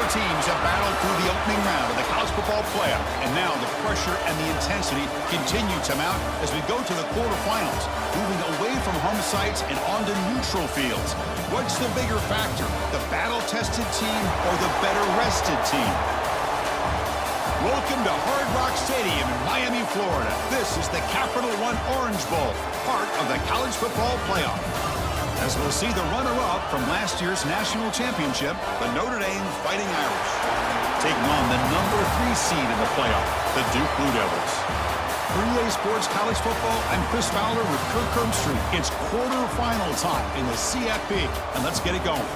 teams have battled through the opening round of the college football playoff, and now the pressure and the intensity continue to mount as we go to the quarterfinals, moving away from home sites and onto neutral fields. What's the bigger factor, the battle-tested team or the better-rested team? Welcome to Hard Rock Stadium in Miami, Florida. This is the Capital One Orange Bowl, part of the college football playoff. As we'll see the runner-up from last year's national championship, the Notre Dame Fighting Irish, taking on the number 3 seed in the playoff, the Duke Blue Devils. For EA Sports College Football, I'm Chris Fowler with Kirk Herbstreit. It's quarterfinal time in the CFP, and let's get it going.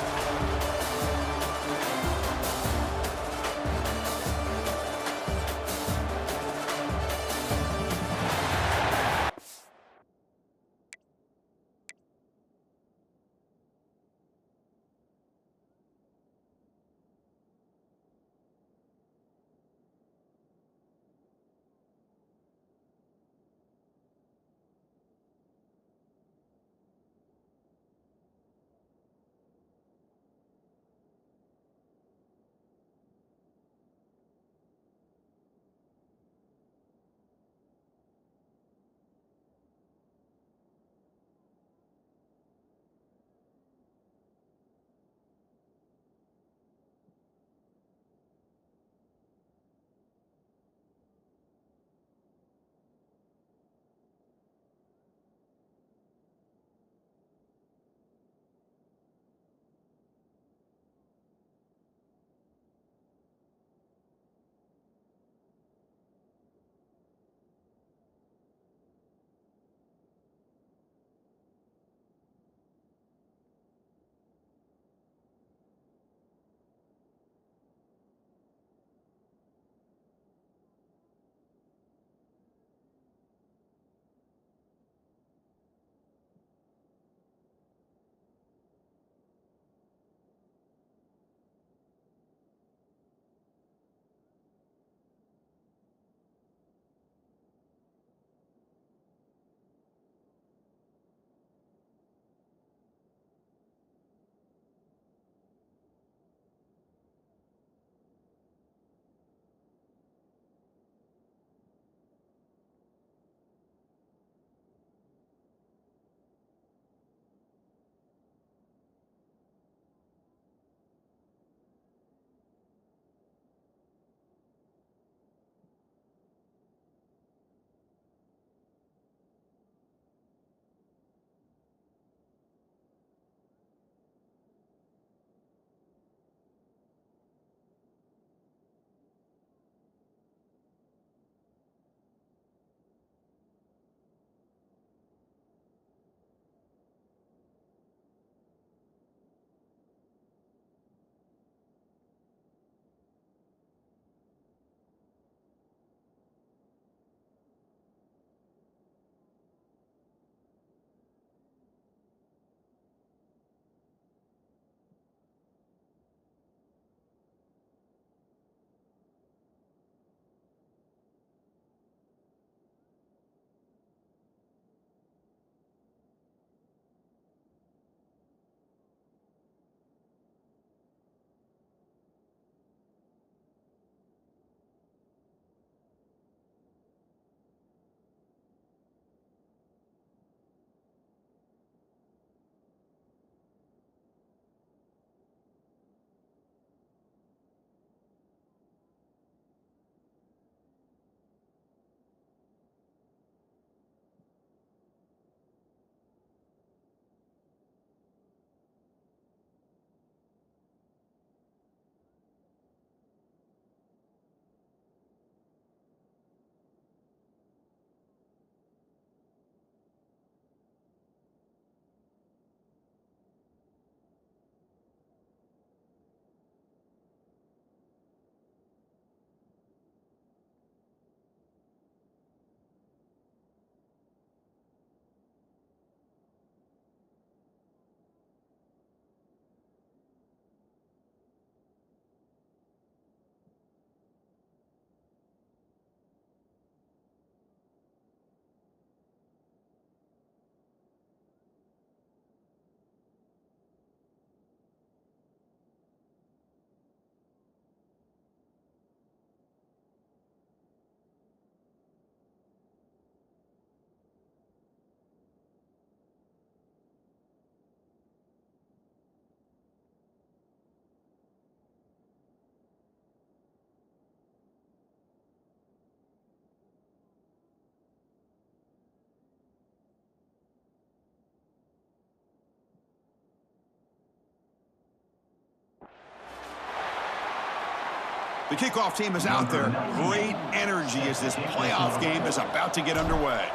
The kickoff team is out there. Great energy as this playoff game is about to get underway.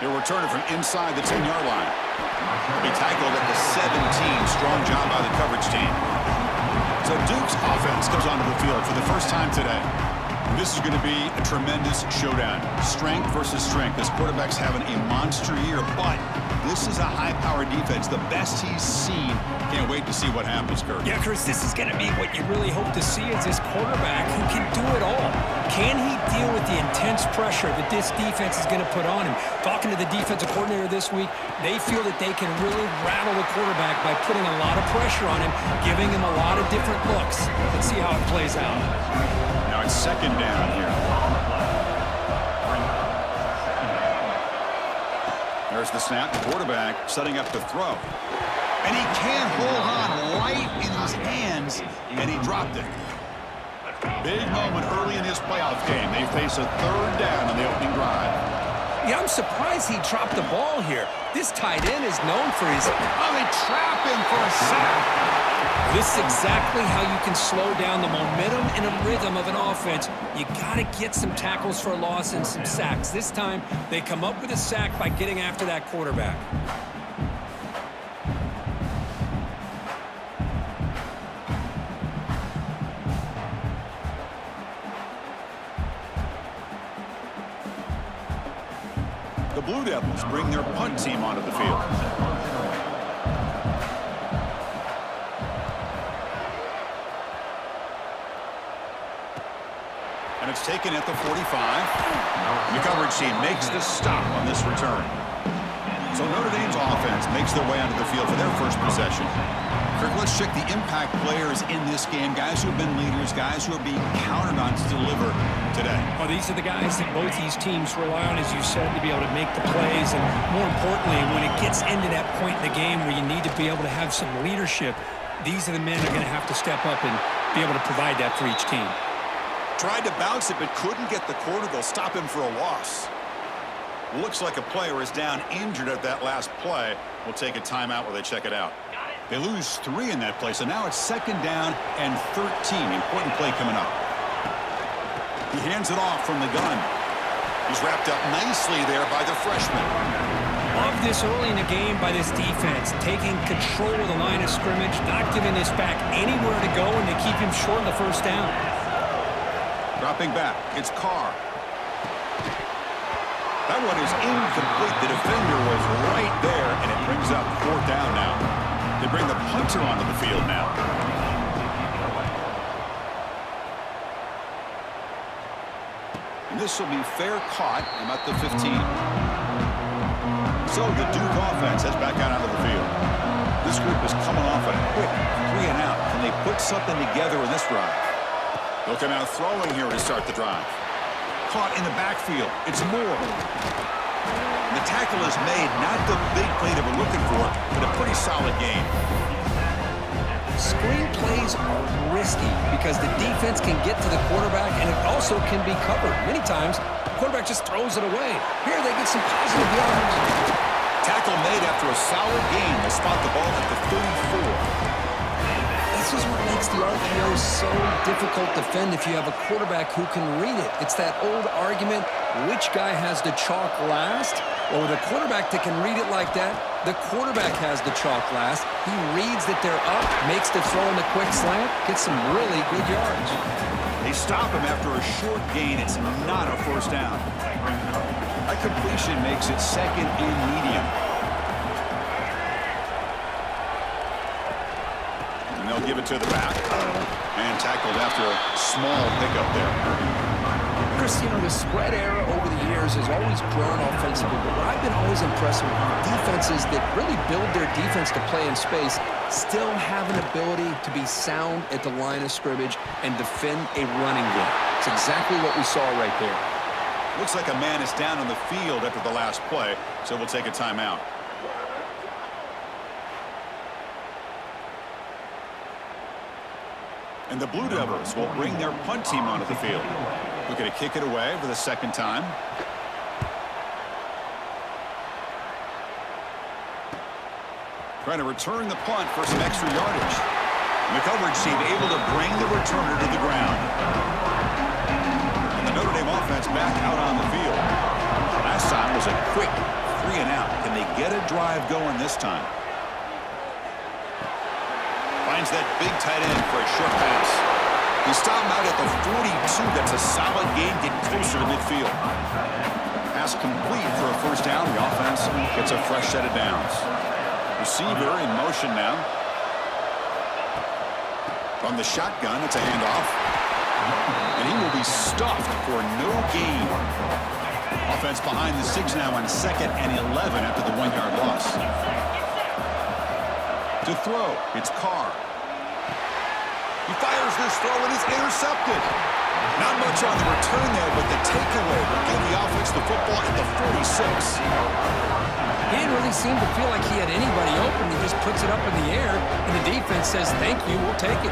He'll return it from inside the 10-yard line. He'll be tackled at the 17. Strong job by the coverage team. So Duke's offense comes onto the field for the first time today. This is going to be a tremendous showdown. Strength versus strength. This quarterback's having a monster year, but this is a high-powered defense, the best he's seen. Can't wait to see what happens, Kirk. Yeah, Chris, this is going to be what you really hope to see is this quarterback who can do it all. Can he deal with the intense pressure that this defense is going to put on him? Talking to the defensive coordinator this week, they feel that they can really rattle the quarterback by putting a lot of pressure on him, giving him a lot of different looks. Let's see how it plays out. Now it's second down here. There's the snap. Quarterback setting up the throw. And he can't hold on right in his hands, and he dropped it. Big moment early in his playoff game. They face a third down on the opening drive. Yeah, I'm surprised he dropped the ball here. This tight end is known for his... Oh, they trap him for a sack. This is exactly how you can slow down the momentum and a rhythm of an offense. You got to get some tackles for a loss and some sacks. This time, they come up with a sack by getting after that quarterback. The Blue Devils bring their punt team onto the field. And it's taken at the 45. The coverage team makes the stop on this return. So Notre Dame's offense makes their way onto the field for their first possession. Kirk, let's check the impact players in this game. Guys who have been leaders, guys who are being counted on to deliver today. Well, these are the guys that both these teams rely on, as you said, to be able to make the plays. And more importantly, when it gets into that point in the game where you need to be able to have some leadership, these are the men that are going to have to step up and be able to provide that for each team. Tried to bounce it, but couldn't get the corner. They'll stop him for a loss. Looks like a player is down injured at that last play. We'll take a timeout while they check it out. They lose 3 in that play, so now it's second down and 13. Important play coming up. He hands it off from the gun. He's wrapped up nicely there by the freshman. Love this early in the game by this defense, taking control of the line of scrimmage, not giving this back anywhere to go, and to keep him short of the first down. Dropping back, it's Carr. That one is incomplete. The defender was right there, and it brings up fourth down now. They bring the punter onto the field now. And this will be fair caught about the 15. So the Duke offense heads back out onto the field. This group is coming off a quick 3 and out. Can they put something together in this drive? They'll come out throwing here to start the drive. Caught in the backfield. It's Moore. And the tackle is made. Not the big play that we're looking for, but a pretty solid game. Screen plays are risky because the defense can get to the quarterback, and it also can be covered. Many times, the quarterback just throws it away. Here, they get some positive yards. Tackle made after a solid gain. They spot the ball at the 34. This is what makes the RPO so difficult to defend if you have a quarterback who can read it. It's that old argument, which guy has the chalk last? Well, with a quarterback that can read it like that, the quarterback has the chalk last. He reads that they're up, makes the throw in the quick slant, gets some really good yards. They stop him after a short gain. It's not a first down. A completion makes it second and medium. They'll give it to the back. And tackled after a small pickup there. Chris, you know, the spread era over the years has always grown offensively, but what I've been always impressed with defenses that really build their defense to play in space still have an ability to be sound at the line of scrimmage and defend a running game. It's exactly what we saw right there. Looks like a man is down on the field after the last play, so we'll take a timeout. And the Blue Devils will bring their punt team onto the field. We're going to kick it away for the second time. Trying to return the punt for some extra yardage. And the coverage team able to bring the returner to the ground. And the Notre Dame offense back out on the field. Last time was a quick 3 and out. Can they get a drive going this time? Finds that big tight end for a short pass. He stopped him out at the 42. That's a solid gain, getting closer to midfield. Pass complete for a first down. The offense gets a fresh set of downs. Receiver in motion now. From the shotgun, it's a handoff. And he will be stuffed for no gain. Offense behind the 6 now on 2nd and 11 after the 1-yard loss. To throw, it's Carr. He fires this throw and is intercepted. Not much on the return there, but the takeaway will give the offense the football at the 46. He didn't really seem to feel like he had anybody open. He just puts it up in the air, and the defense says, thank you, we'll take it.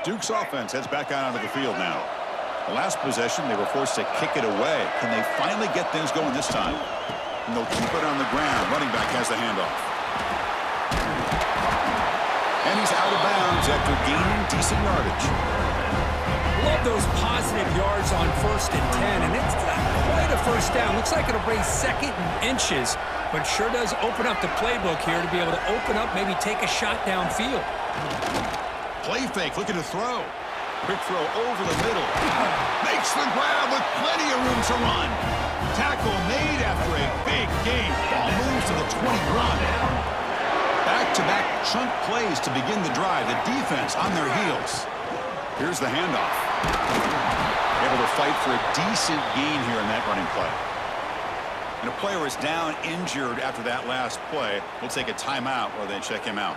Duke's offense heads back out onto the field now. The last possession, they were forced to kick it away. Can they finally get things going this time? And they'll keep it on the ground. Running back has the handoff. And he's out of bounds after gaining decent yardage. Love those positive yards on 1st and 10, and it's not quite a first down. Looks like it'll bring 2nd and inches, but sure does open up the playbook here to be able to open up, maybe take a shot downfield. Play fake, looking to throw. Quick throw over the middle. Makes the grab with plenty of room to run. Tackle made after a big gain. Ball moves to the 21. Back-to-back chunk plays to begin the drive. The defense on their heels. Here's the handoff. Able to fight for a decent gain here in that running play. And a player is down injured after that last play. We'll take a timeout while they check him out.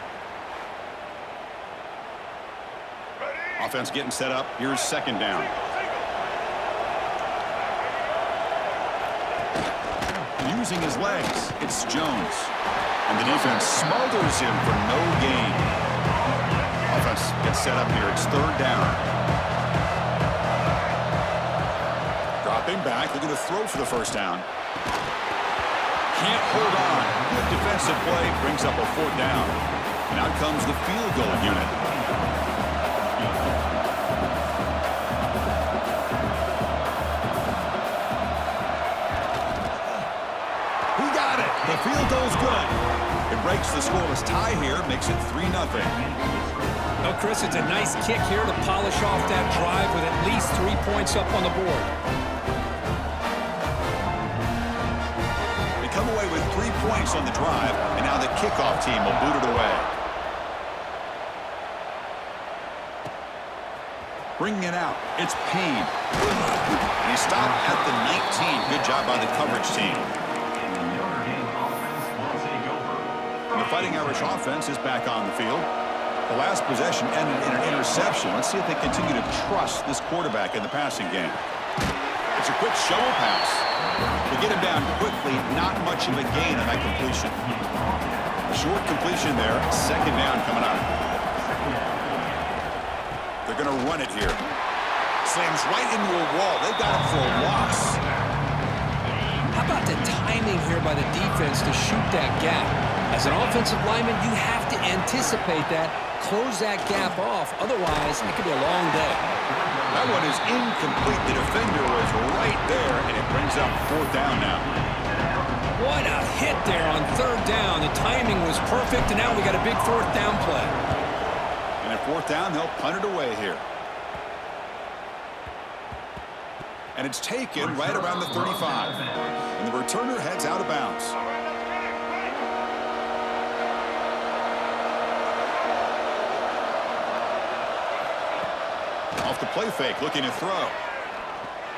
Offense getting set up. Here's 2nd down. Using his legs, it's Jones. And the defense smothers him for no gain. Offense gets set up here. It's 3rd down. Dropping back, looking to throw for the first down. Can't hold on. Good defensive play brings up a 4th down. And out comes the field goal unit. The field goal's good. It breaks the scoreless tie here, makes it 3-0. Well, Chris, it's a nice kick here to polish off that drive with at least 3 points up on the board. They come away with 3 points on the drive, and now the kickoff team will boot it away. Bringing it out, it's Payne. And he stopped at the 19. Good job by the coverage team. The Fighting Irish offense is back on the field. The last possession ended in an interception. Let's see if they continue to trust this quarterback in the passing game. It's a quick shovel pass. They get him down quickly, not much of a gain on that completion. Short completion there, 2nd down coming up. They're going to run it here. Slams right into a wall. They've got him for a loss. How about the timing here by the defense to shoot that gap? As an offensive lineman, you have to anticipate that, close that gap off. Otherwise, it could be a long day. That one is incomplete. The defender was right there, and it brings up 4th down now. What a hit there on 3rd down. The timing was perfect, and now we got a big 4th down play. And at 4th down, they'll punt it away here. And it's taken right around the 35. And the returner heads out of bounds. Off the play fake, looking to throw.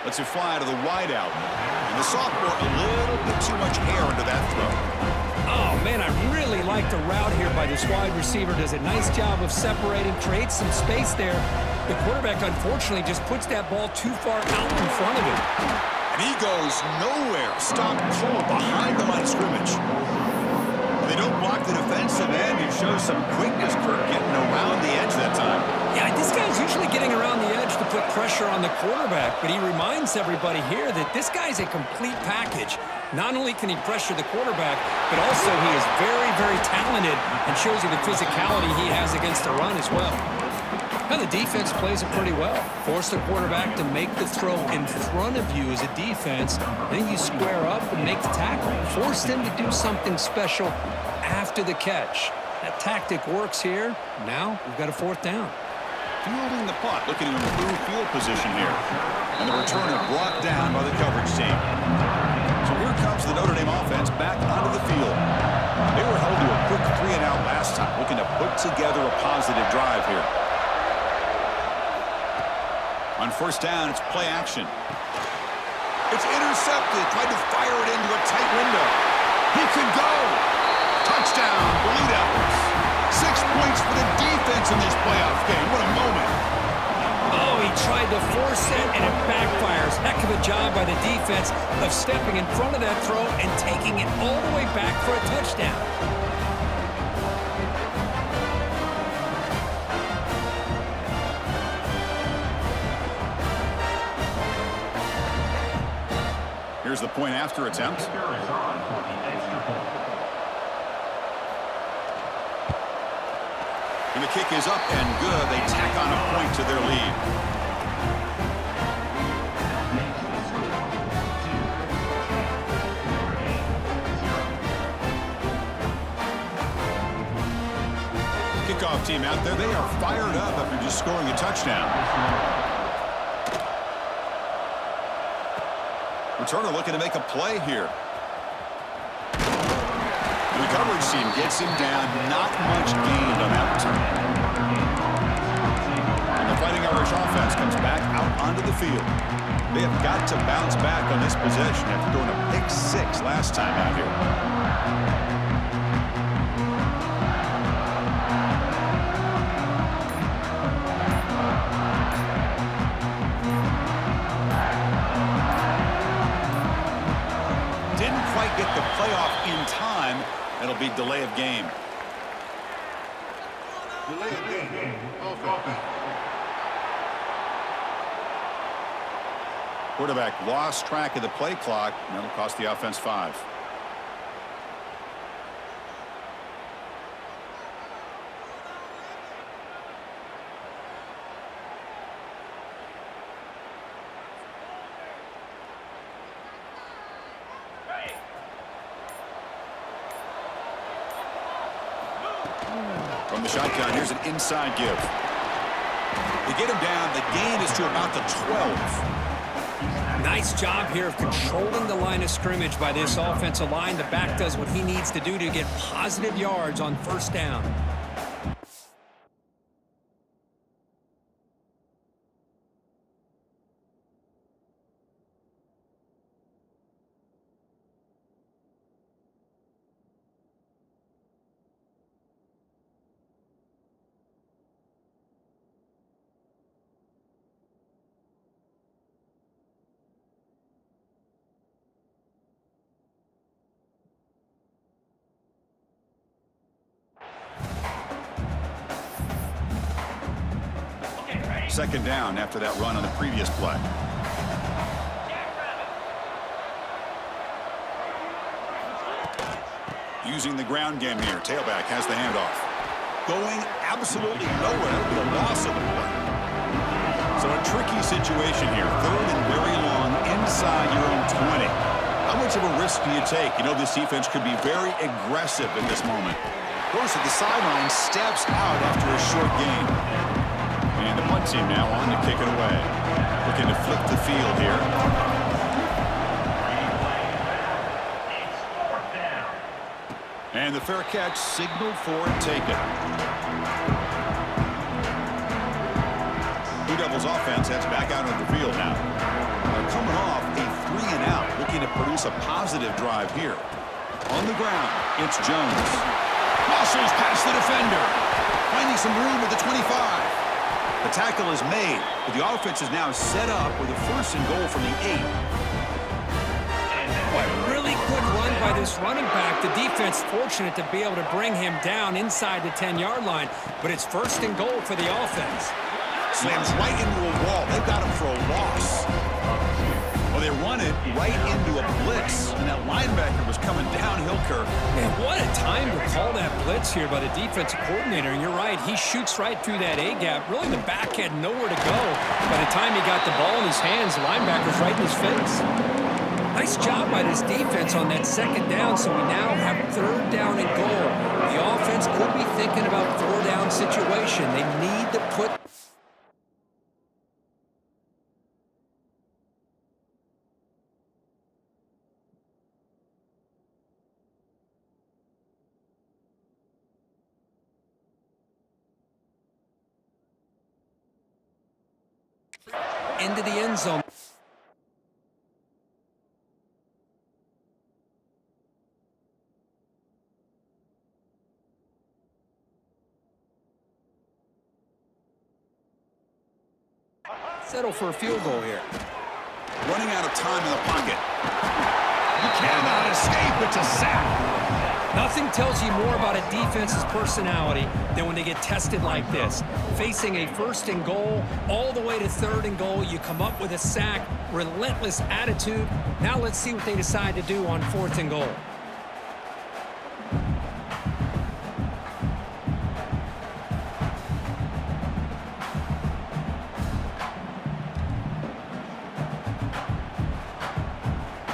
Lets it fly to the wideout. And the sophomore, a little bit too much air into that throw. Oh, man, I really like the route here by this wide receiver. Does a nice job of separating, creates some space there. The quarterback, unfortunately, just puts that ball too far out in front of him. And he goes nowhere. Stopped cold behind the line of scrimmage. They don't block the defensive end. It shows some quickness, Kirk, getting around the edge that time. Yeah, this guy's usually getting around the edge to put pressure on the quarterback, but he reminds everybody here that this guy's a complete package. Not only can he pressure the quarterback, but also he is very, very talented and shows you the physicality he has against the run as well. Now the defense plays it pretty well. Force the quarterback to make the throw in front of you as a defense. Then you square up and make the tackle. Force them to do something special after the catch. That tactic works here. Now we've got a fourth down. Fielding the punt, looking to improve field position here. And the returner brought down by the coverage team. So here comes the Notre Dame offense back onto the field. They were held to a quick 3-and-out last time, looking to put together a positive drive here. On first down, it's play action. It's intercepted. Tried to fire it into a tight window. He could go. Touchdown, Blue Devils. 6 points for the defense in this playoff game. What a moment. Oh, he tried to force it, and it backfires. Heck of a job by the defense of stepping in front of that throw and taking it all the way back for a touchdown. Here's the point after attempt. And the kick is up and good. They tack on a point to their lead. Kickoff team out there. They are fired up after just scoring a touchdown. Returner looking to make a play here. The coverage team gets him down. Not much gained on that return. And the Fighting Irish offense comes back out onto the field. They have got to bounce back on this possession after throwing a pick 6 last time out here. Get the playoff in time. It'll be delay of game. Delay of game. Quarterback lost track of the play clock, and that'll cost the offense 5. From the shotgun, here's an inside give. They get him down. The gain is to about the 12. Nice job here of controlling the line of scrimmage by this offensive line. The back does what he needs to do to get positive yards on first down. Second down after that run on the previous play. Using the ground game here. Tailback has the handoff. Going absolutely nowhere. That'll be a loss of the play. So a tricky situation here. Third and very long inside your own 20. How much of a risk do you take? You know this defense could be very aggressive in this moment. Goes to the sideline, steps out after a short gain. And the punt team now on to kick it away. Looking to flip the field here. And the fair catch signaled for and taken. Blue Devils offense heads back out on the field now. They're coming off a 3-and-out, looking to produce a positive drive here. On the ground, it's Jones. Muscles past the defender. Finding some room at the 25. The tackle is made, but the offense is now set up with a 1st and goal from the 8. Boy, really good run by this running back. The defense fortunate to be able to bring him down inside the 10-yard line, but it's first and goal for the offense. Slams right into a wall. They've got him for a loss. Well, they run it right into a blitz, and that linebacker was coming downhill, Kirk. Man, what a time to call that blitz here by the defensive coordinator. And you're right, he shoots right through that A-gap. Really, the back had nowhere to go. By the time he got the ball in his hands, the linebacker's right in his face. Nice job by this defense on that second down, so we now have third down and goal. The offense could be thinking about four-down situation. They need to put... into the end zone. Settle for a field goal here. Running out of time in the pocket. You cannot escape. It's a sack. Nothing tells you more about a defense's personality than when they get tested like this. Facing a first and goal, all the way to third and goal, you come up with a sack, relentless attitude. Now let's see what they decide to do on fourth and goal.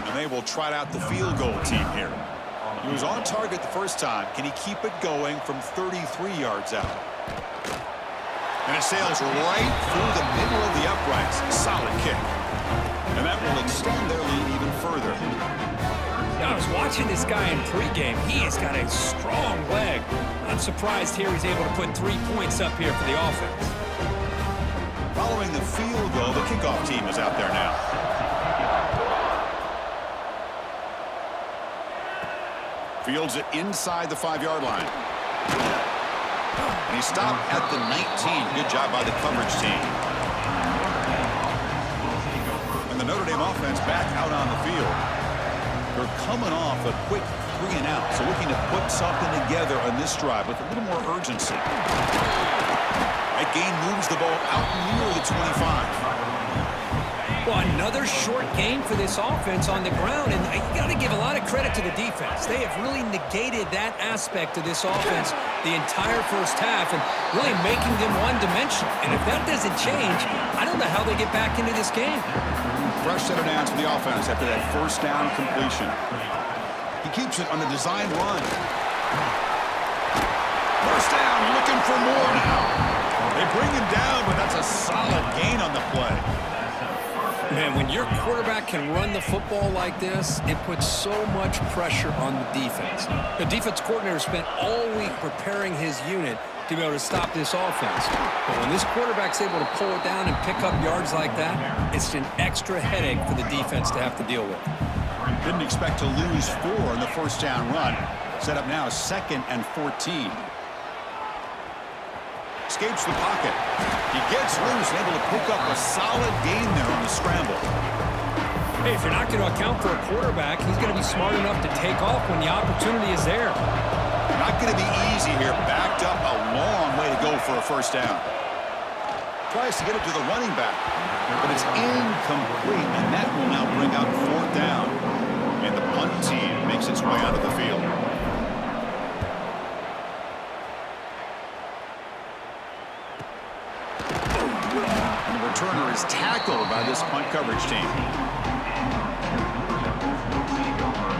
And they will trot out the field goal team here. He was on target the first time. Can he keep it going from 33 yards out? And it sails right through the middle of the uprights. Solid kick. And that will extend their lead even further. Now, I was watching this guy in pregame. He has got a strong leg. Not surprised here he's able to put 3 points up here for the offense. Following the field goal, the kickoff team is out there now. Fields it inside the 5-yard line. And he stopped at the 19. Good job by the coverage team. And the Notre Dame offense back out on the field. They're coming off a quick 3 and out, so looking to put something together on this drive with a little more urgency. That gain moves the ball out near the 25. Well, another short game for this offense on the ground, and you got to give a lot of credit to the defense. They have really negated that aspect of this offense the entire first half and really making them one-dimensional. And if that doesn't change, I don't know how they get back into this game. Fresh set of downs for the offense after that first down completion. He keeps it on the design run. First down, looking for more now. They bring him down, but that's a solid gain on the play. Man, when your quarterback can run the football like this, it puts so much pressure on the defense. The defense coordinator spent all week preparing his unit to be able to stop this offense. But when this quarterback's able to pull it down and pick up yards like that, it's an extra headache for the defense to have to deal with. Didn't expect to lose 4 in the first down run. Set up now 2nd and 14. Escapes the pocket. He gets loose and able to pick up a solid gain there on the scramble. Hey, if you're not going to account for a quarterback, he's going to be smart enough to take off when the opportunity is there. Not going to be easy here. Backed up a long way to go for a first down. Tries to get it to the running back, but it's incomplete, and that will now bring out 4th down. And the punt team makes its way onto the field. Returner is tackled by this punt coverage team.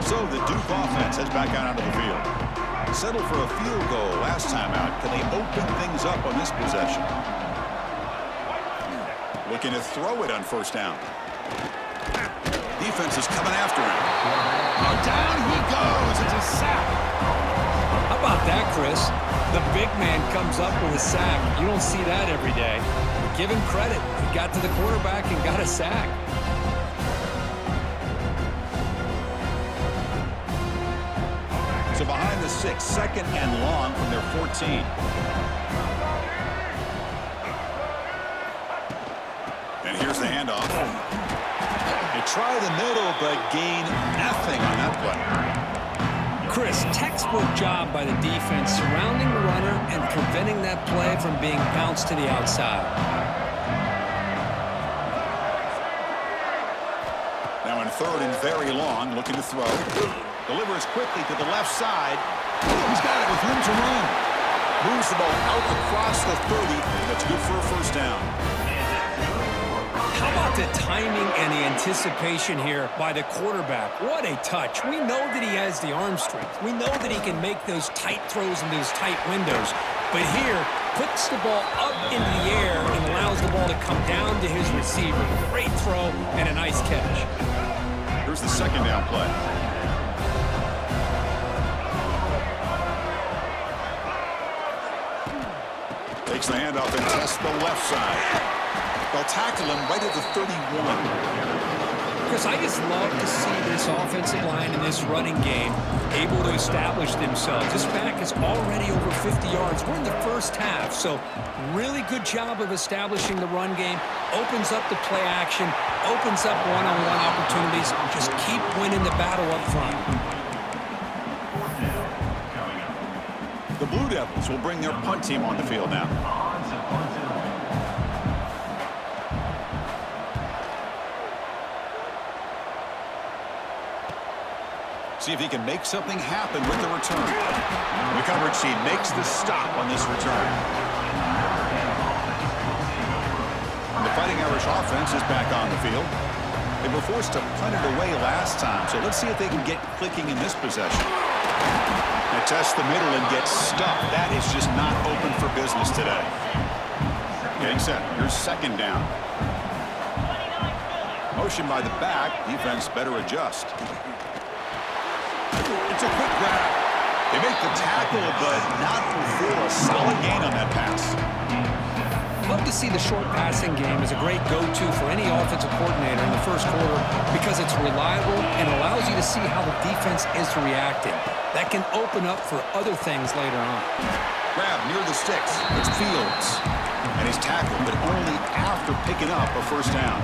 So the Duke offense heads back out onto the field. Settled for a field goal last time out. Can they open things up on this possession? Looking to throw it on first down. Defense is coming after him. Oh, down he goes. It's a sack. How about that, Chris? The big man comes up with a sack. You don't see that every day. But give him credit. He got to the quarterback and got a sack. So behind the 6, 2nd and long from their 14. And here's the handoff. They try the middle, but gain nothing on that play. Chris, textbook job by the defense surrounding the runner and preventing that play from being bounced to the outside. Now in third and very long, looking to throw. Delivers quickly to the left side. He's got it with room to run. Moves the ball out across the 30. That's good for a first down. How about the timing and the anticipation here by the quarterback? What a touch. We know that he has the arm strength. We know that he can make those tight throws in those tight windows. But here, puts the ball up into the air and allows the ball to come down to his receiver. Great throw and a nice catch. Here's the second down play. Takes the handoff and tests the left side. They'll tackle him right at the 31. Chris, I just love to see this offensive line in this running game able to establish themselves. This back is already over 50 yards. We're in the first half, so really good job of establishing the run game. Opens up the play action, opens up one-on-one opportunities. Just keep winning the battle up front. The Blue Devils will bring their punt team on the field now. See if he can make something happen with the return. The coverage team makes the stop on this return. And the Fighting Irish offense is back on the field. They were forced to punt it away last time, so let's see if they can get clicking in this possession. They test the middle and get stuck. That is just not open for business today. Getting set. Here's second down. Motion by the back. Defense better adjust. It's a quick grab. They make the tackle, but not before a solid gain on that pass. Love to see the short passing game as a great go-to for any offensive coordinator in the first quarter because it's reliable and allows you to see how the defense is reacting. That can open up for other things later on. Grab near the sticks. It's Fields. And he's tackled, but only after picking up a first down.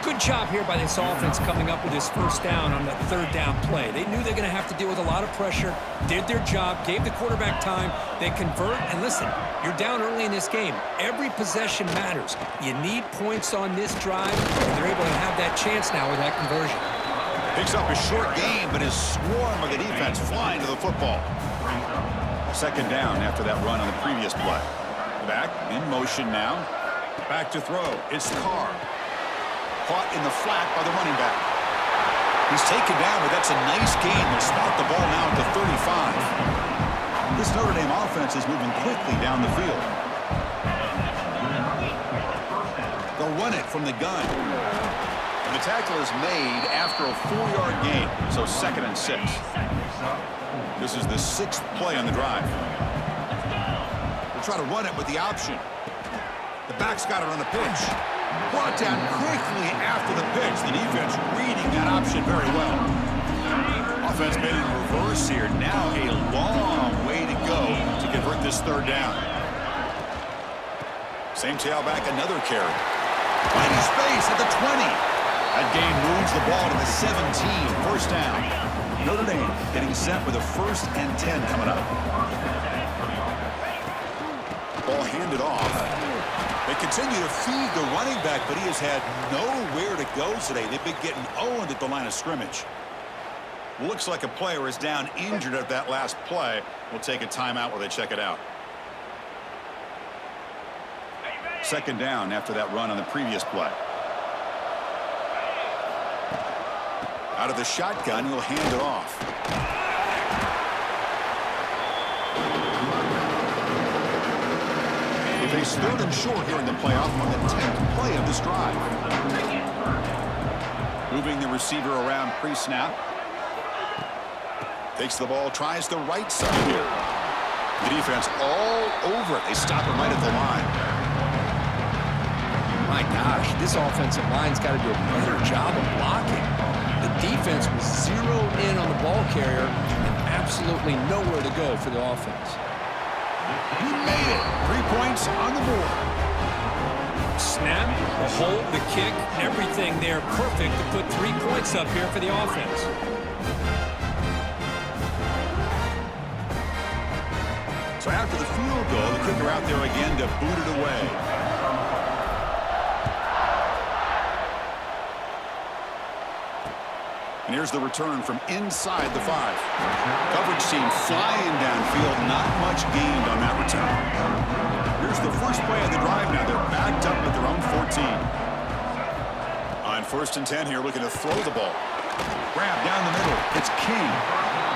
Good job here by this offense coming up with this first down on that third down play. They knew they're going to have to deal with a lot of pressure, did their job, gave the quarterback time, they convert, and listen, you're down early in this game. Every possession matters. You need points on this drive, and they're able to have that chance now with that conversion. Picks up a short gain, but his swarm of the defense flying to the football. Second down after that run on the previous play. Back in motion now. Back to throw. It's Carr. Caught in the flat by the running back. He's taken down, but that's a nice gain. They'll spot the ball now at the 35. This Notre Dame offense is moving quickly down the field. They'll run it from the gun. And the tackle is made after a 4-yard gain, so 2nd and 6. This is the 6th play on the drive. They'll try to run it with the option. The back's got it on the pitch. Brought down quickly after the pitch. The defense reading that option very well. Offense made it in reverse here. Now a long way to go to convert this third down. Same tailback, another carry. Finding space at the 20. That gain moves the ball to the 17. First down. Notre Dame getting set with a 1st and 10 coming up. Ball handed off. They continue to feed the running back, but he has had nowhere to go today. They've been getting owned at the line of scrimmage. Looks like a player is down injured at that last play. We'll take a timeout while they check it out. Second down after that run on the previous play. Out of the shotgun, he'll hand it off. They face 3rd and short here in the playoff on the 10th play of this drive. Moving the receiver around pre-snap. Takes the ball, tries the right side here. The defense all over it. They stop him right at the line. My gosh, this offensive line's got to do a better job of blocking. The defense was zeroed in on the ball carrier and absolutely nowhere to go for the offense. He made it. 3 points on the board. Snap, the hold, the kick, everything there perfect to put 3 points up here for the offense. So after the field goal, the kicker out there again to boot it away. And here's the return from inside the 5. Coverage team flying downfield. Not much gained on that return. Here's the first play of the drive now. They're backed up at their own 14. On 1st and 10 here, looking to throw the ball. Grab down the middle. It's King.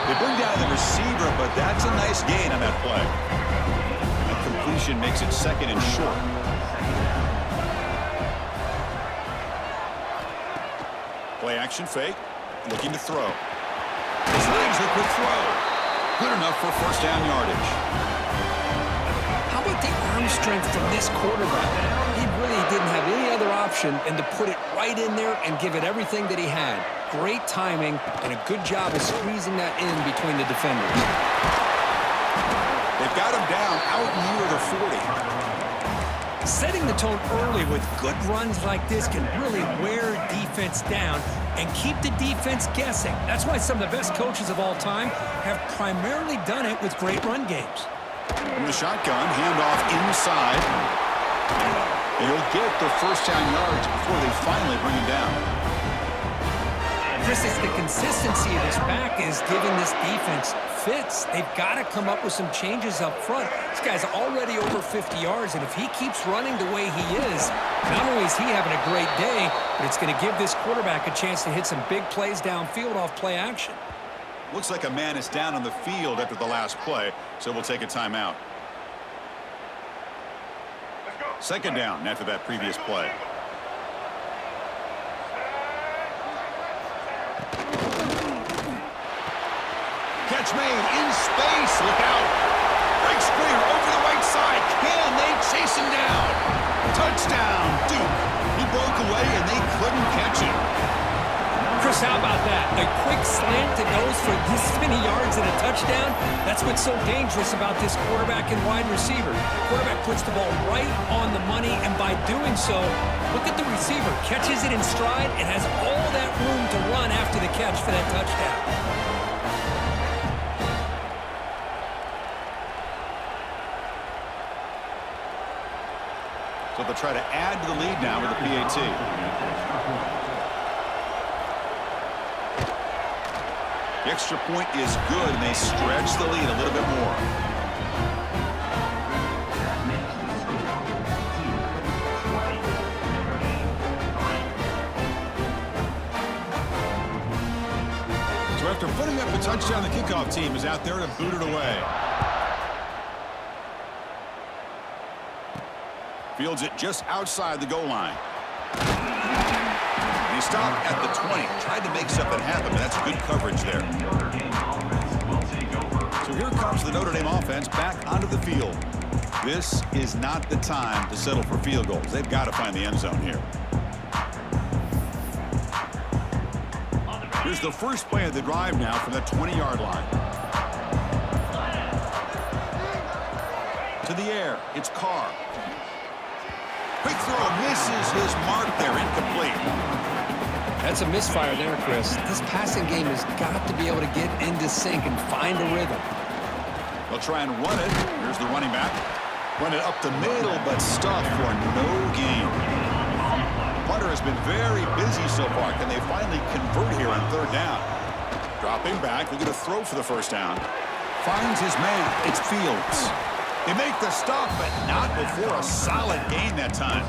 They bring down the receiver, but that's a nice gain on that play. A completion makes it 2nd and short. Play action fake. Looking to throw. His legs a quick throw. Good enough for 1st down yardage. How about the arm strength from this quarterback? He really didn't have any other option than to put it right in there and give it everything that he had. Great timing and a good job of squeezing that in between the defenders. They've got him down out near the 40. Setting the tone early with good runs like this can really wear defense down and keep the defense guessing. That's why some of the best coaches of all time have primarily done it with great run games. From the shotgun, handoff inside. They'll get the 1st down yards before they finally bring him down. Chris, it's the consistency of this back is giving this defense fits. They've got to come up with some changes up front. This guy's already over 50 yards, and if he keeps running the way he is, not only is he having a great day, but it's going to give this quarterback a chance to hit some big plays downfield off play action. Looks like a man is down on the field after the last play, so we'll take a timeout. 2nd down after that previous play. Catch made in space. Look out. Breaks clear over the right side. Can they chase him down? Touchdown, Duke. He broke away and they couldn't catch him. Chris, how about that? A quick slant that goes for this many yards and a touchdown. That's what's so dangerous about this quarterback and wide receiver. Quarterback puts the ball right on the money, and by doing so, look at the receiver. Catches it in stride and has all that room to run after the catch for that touchdown. So they'll try to add to the lead now with a PAT. The extra point is good, and they stretch the lead a little bit more. So after putting up a touchdown, the kickoff team is out there to boot it away. Fields it just outside the goal line. He stopped at the 20. Tried to make something happen, but that's good coverage there. So here comes the Notre Dame offense back onto the field. This is not the time to settle for field goals. They've got to find the end zone here. Here's the first play of the drive now from the 20-yard line. To the air, it's Carr. Quick throw, misses his mark there, incomplete. That's a misfire there, Chris. This passing game has got to be able to get into sync and find a rhythm. They'll try and run it. Here's the running back. Run it up the middle, but stuffed for no gain. Hunter has been very busy so far. Can they finally convert here on 3rd down? Dropping back, looking to throw for the 1st down. Finds his man. It's Fields. They make the stop, but not before a solid gain that time.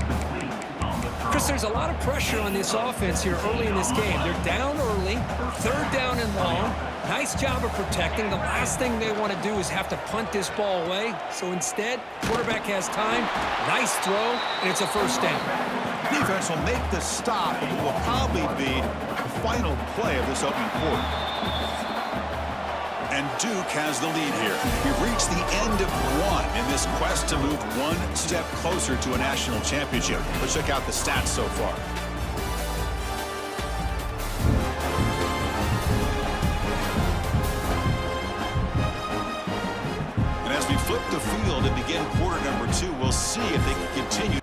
Chris, there's a lot of pressure on this offense here early in this game. They're down early, 3rd down and long. Nice job of protecting. The last thing they want to do is have to punt this ball away. So instead, quarterback has time, nice throw, and it's a 1st down. Defense will make the stop, and it will probably be the final play of this opening quarter. And Duke has the lead here. We've reached the end of one in this quest to move one step closer to a national championship. Let's check out the stats so far. And as we flip the field and begin quarter number 2, we'll see if they can continue.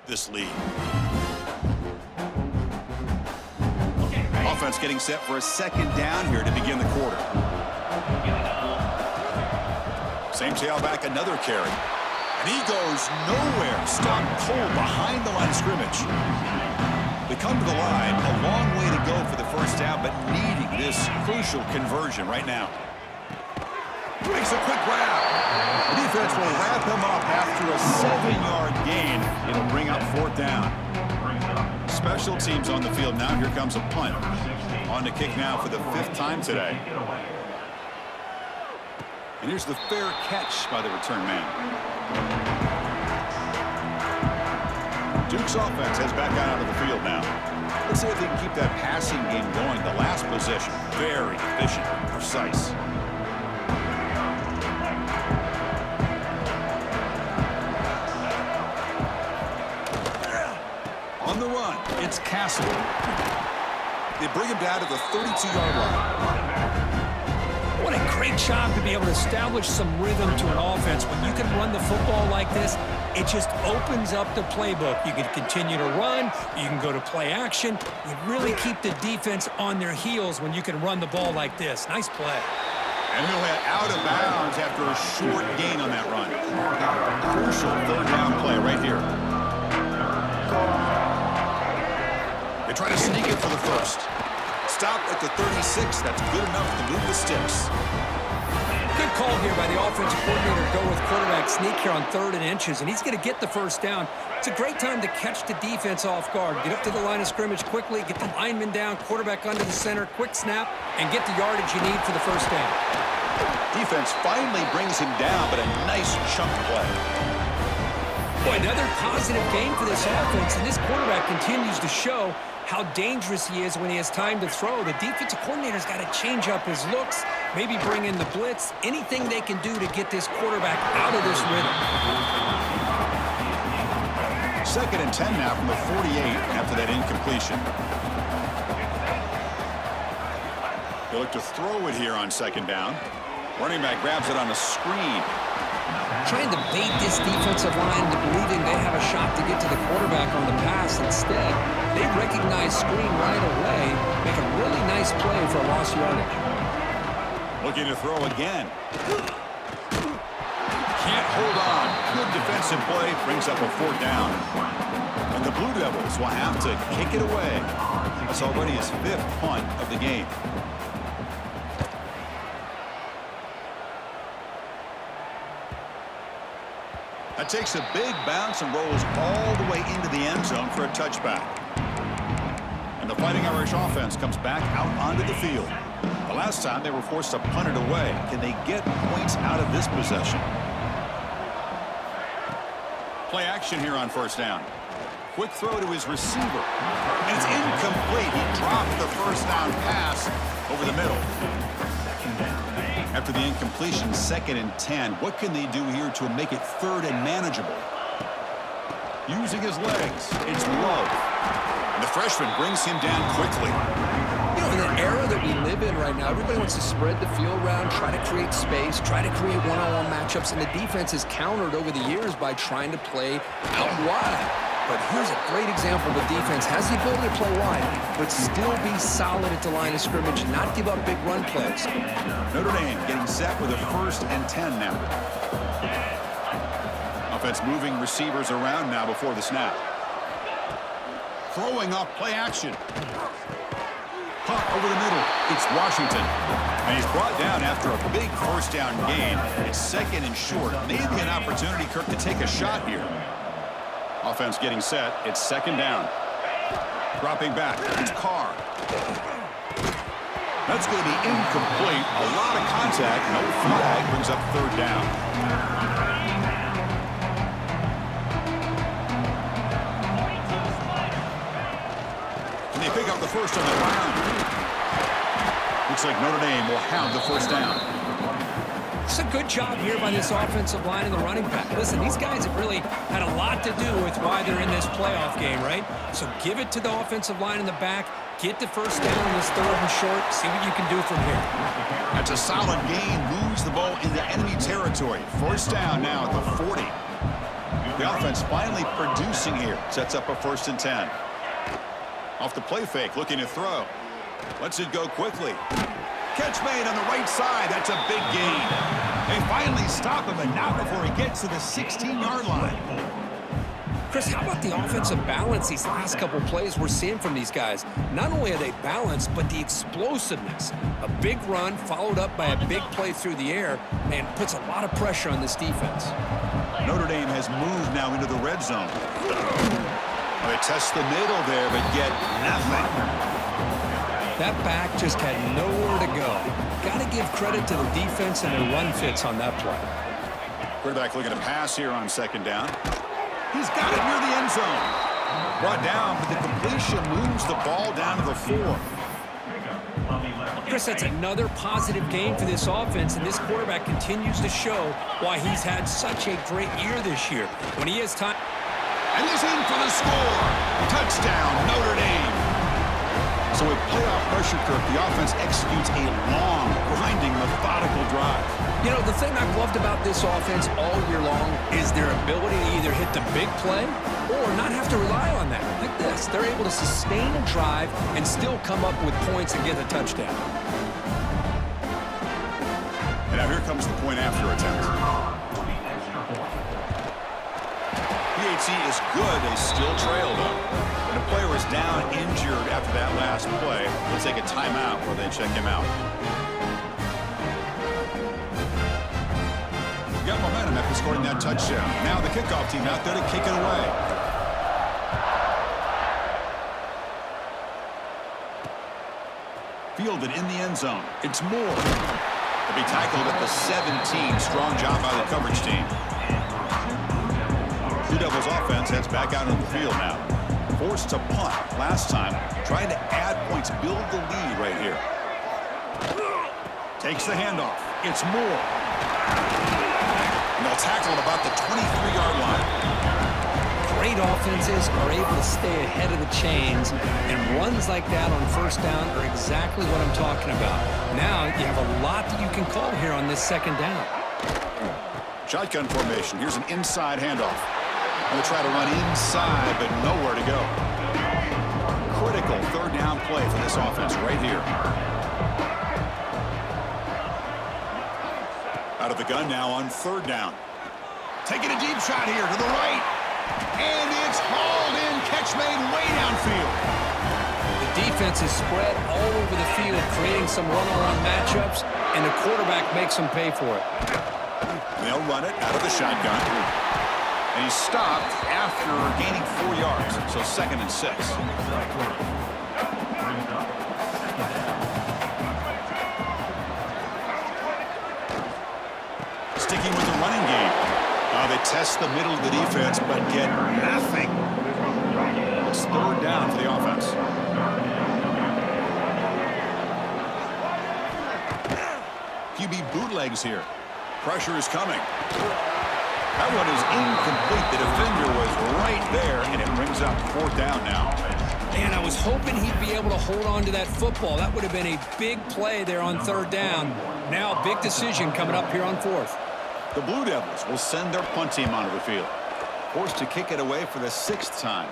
this lead. Offense getting set for a second down here to begin the quarter. Same tailback, another carry. And he goes nowhere. Stopped cold behind the line of scrimmage. They come to the line, a long way to go for the first down, but needing this crucial conversion right now. Makes a quick grab. The defense will wrap him up after a 7-yard gain. It'll bring up fourth down. Special teams on the field now. Here comes a punt. On to kick now for the 5th time today. And here's the fair catch by the return man. Duke's offense heads back out of the field now. Let's see if they can keep that passing game going. The last possession, very efficient, precise. On the run, it's Castle. They bring him down to the 32-yard line. What a great job to be able to establish some rhythm to an offense. When you can run the football like this, it just opens up the playbook. You can continue to run. You can go to play action. You really keep the defense on their heels when you can run the ball like this. Nice play. And he'll head out of bounds after a short gain on that run. Crucial third down play right here. They try to sneak it for the first. Stop at the 36. That's good enough to move the sticks. Good call here by the offensive coordinator to go with quarterback sneak here on 3rd and inches, and he's going to get the first down. It's a great time to catch the defense off guard. Get up to the line of scrimmage quickly, get the lineman down, quarterback under the center, quick snap, and get the yardage you need for the first down. Defense finally brings him down, but a nice chunk play. Boy, another positive game for this offense, and this quarterback continues to show how dangerous he is when he has time to throw. The defensive coordinator's got to change up his looks, maybe bring in the blitz, anything they can do to get this quarterback out of this rhythm. 2nd and 10 now from the 48 after that incompletion. They look to throw it here on 2nd down. Running back grabs it on a screen. Trying to bait this defensive line into believing they have a shot to get to the quarterback on the pass. Instead, they recognize screen right away, make a really nice play for a lost yardage. Looking to throw again. Can't hold on. Good defensive play. Brings up a 4th down. And the Blue Devils will have to kick it away. That's already his 5th punt of the game. That takes a big bounce and rolls all the way into the end zone for a touchback. And the Fighting Irish offense comes back out onto the field. The last time they were forced to punt it away. Can they get points out of this possession? Play action here on 1st down. Quick throw to his receiver. And it's incomplete. He dropped the first down pass over the middle. After the incompletion, 2nd and 10. What can they do here to make it 3rd and manageable? Using his legs, it's Love. And the freshman brings him down quickly. You know, in the era that we live in right now, everybody wants to spread the field around, try to create space, try to create one-on-one matchups, and the defense is countered over the years by trying to play out wide. But here's a great example. The defense has the ability to play wide, but still be solid at the line of scrimmage and not give up big run plays. Notre Dame getting set with a 1st and 10 now. Offense moving receivers around now before the snap. Throwing off play action. Punt over the middle. It's Washington. And he's brought down after a big 1st down gain. It's 2nd and short. Maybe an opportunity, Kirk, to take a shot here. Offense getting set. It's 2nd down. Dropping back. It's Carr. That's going to be incomplete. A lot of contact. No flag. Brings up 3rd down. Can they pick up the first on the ground? Looks like Notre Dame will have the 1st down. It's a good job here by this offensive line and the running back. Listen, these guys have really had a lot to do with why they're in this playoff game, right? So give it to the offensive line in the back. Get the first down in this 3rd and short. See what you can do from here. That's a solid gain. Moves the ball into enemy territory. 1st down now at the 40. They The offense finally producing here. Sets up a 1st and 10. Off the play fake, looking to throw. Lets it go quickly. Catch made on the right side. That's a big gain. They finally stop him, and not before he gets to the 16-yard line. Chris, how about the offensive balance these last couple plays we're seeing from these guys? Not only are they balanced, but the explosiveness. A big run followed up by a big play through the air and puts a lot of pressure on this defense. Notre Dame has moved now into the red zone. They test the middle there, but get nothing. That back just had nowhere to go. Got to give credit to the defense and their run fits on that play. Quarterback looking to pass here on 2nd down. He's got it near the end zone. Brought down, but the completion moves the ball down to the 4. Chris, that's another positive game for this offense, and this quarterback continues to show why he's had such a great year this year. When he has time... And he's in for the score. Touchdown, Notre Dame. So with playoff pressure, Kirk, the offense executes a long, grinding, methodical drive. You know, the thing I've loved about this offense all year long is their ability to either hit the big play or not have to rely on that. Like this, they're able to sustain a drive and still come up with points and get a touchdown. And now here comes the point after attempt. PAT is good. They still trail, though. And a player is down injured after that last play. They'll take a timeout where they check him out. Got momentum after scoring that touchdown. Now the kickoff team out there to kick it away. Fielded in the end zone. It's Moore. He'll be tackled at the 17. Strong job by the coverage team. Blue Devils offense heads back out on the field now. Forced to punt last time. Trying to add points, build the lead right here. Takes the handoff. It's Moore. And they'll tackle at about the 23-yard line. Great offenses are able to stay ahead of the chains, and runs like that on 1st down are exactly what I'm talking about. Now you have a lot that you can call here on this 2nd down. Shotgun formation. Here's an inside handoff. They'll try to run inside, but nowhere to go. Critical 3rd down play for this offense right here. Out of the gun now on 3rd down. Taking a deep shot here to the right. And it's hauled in. Catch made way downfield. The defense is spread all over the field, creating some one-on-one matchups, and the quarterback makes them pay for it. They'll run it out of the shotgun. And he's stopped after gaining 4 yards. So 2nd and 6. Sticking with the running game. They test the middle of the defense, but get nothing. It's 3rd down for the offense. QB bootlegs here. Pressure is coming. That one is incomplete. The defender was right there, and it brings up 4th down now. Man, I was hoping he'd be able to hold on to that football. That would have been a big play there on 3rd down. Now a big decision coming up here on 4th. The Blue Devils will send their punt team onto the field. Forced to kick it away for the 6th time.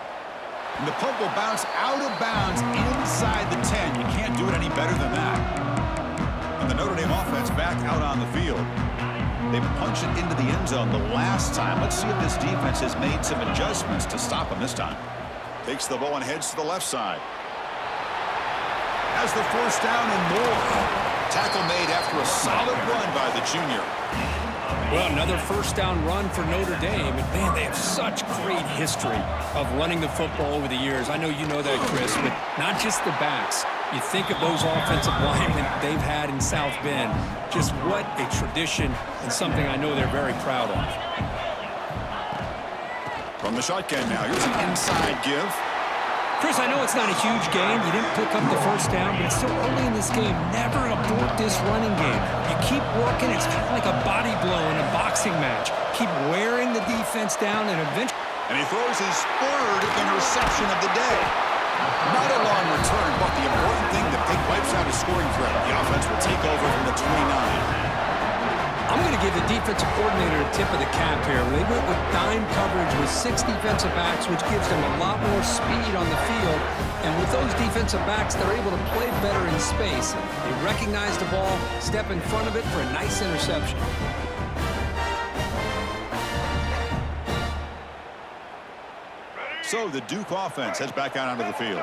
And the punt will bounce out of bounds inside the 10. You can't do it any better than that. And the Notre Dame offense back out on the field. They punched it into the end zone the last time. Let's see if this defense has made some adjustments to stop them this time. Takes the ball and heads to the left side. Has the 1st down and more. Tackle made after a solid run by the junior. Well, another 1st down run for Notre Dame. And, man, they have such great history of running the football over the years. I know you know that, Chris, but not just the backs. You think of those offensive linemen they've had in South Bend. Just what a tradition and something I know they're very proud of. From the shotgun now, here's an inside give. Chris, I know it's not a huge game. You didn't pick up the 1st down, but it's still early in this game. Never abort this running game. You keep working. It's kind of like a body blow in a boxing match. Keep wearing the defense down, and eventually... And he throws his 3rd interception of the day. Not a long return, but the important thing, the pick wipes out a scoring threat. The offense will take over from the 29. I'm going to give the defensive coordinator a tip of the cap here. They went with dime coverage with 6 defensive backs, which gives them a lot more speed on the field. And with those defensive backs, they're able to play better in space. They recognize the ball, step in front of it for a nice interception. So the Duke offense heads back out onto the field.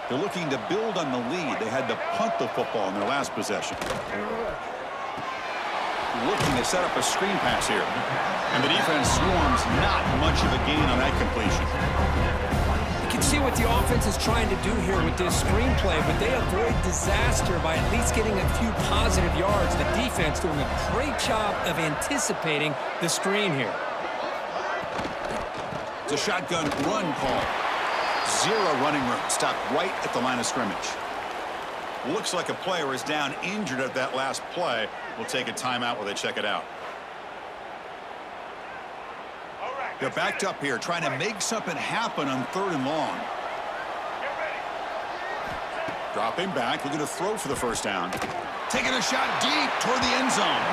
They're looking to build on the lead. They had to punt the football in their last possession. Looking to set up a screen pass here. And the defense swarms, not much of a gain on that completion. You can see what the offense is trying to do here with this screenplay, but they avoid disaster by at least getting a few positive yards. The defense doing a great job of anticipating the screen here. It's a shotgun run call. 0 running room. Stopped right at the line of scrimmage. Looks like a player is down injured at that last play. We'll take a timeout while they check it out. They're backed up here trying to make something happen on 3rd and long. Dropping back, looking to throw for the first down. Taking a shot deep toward the end zone.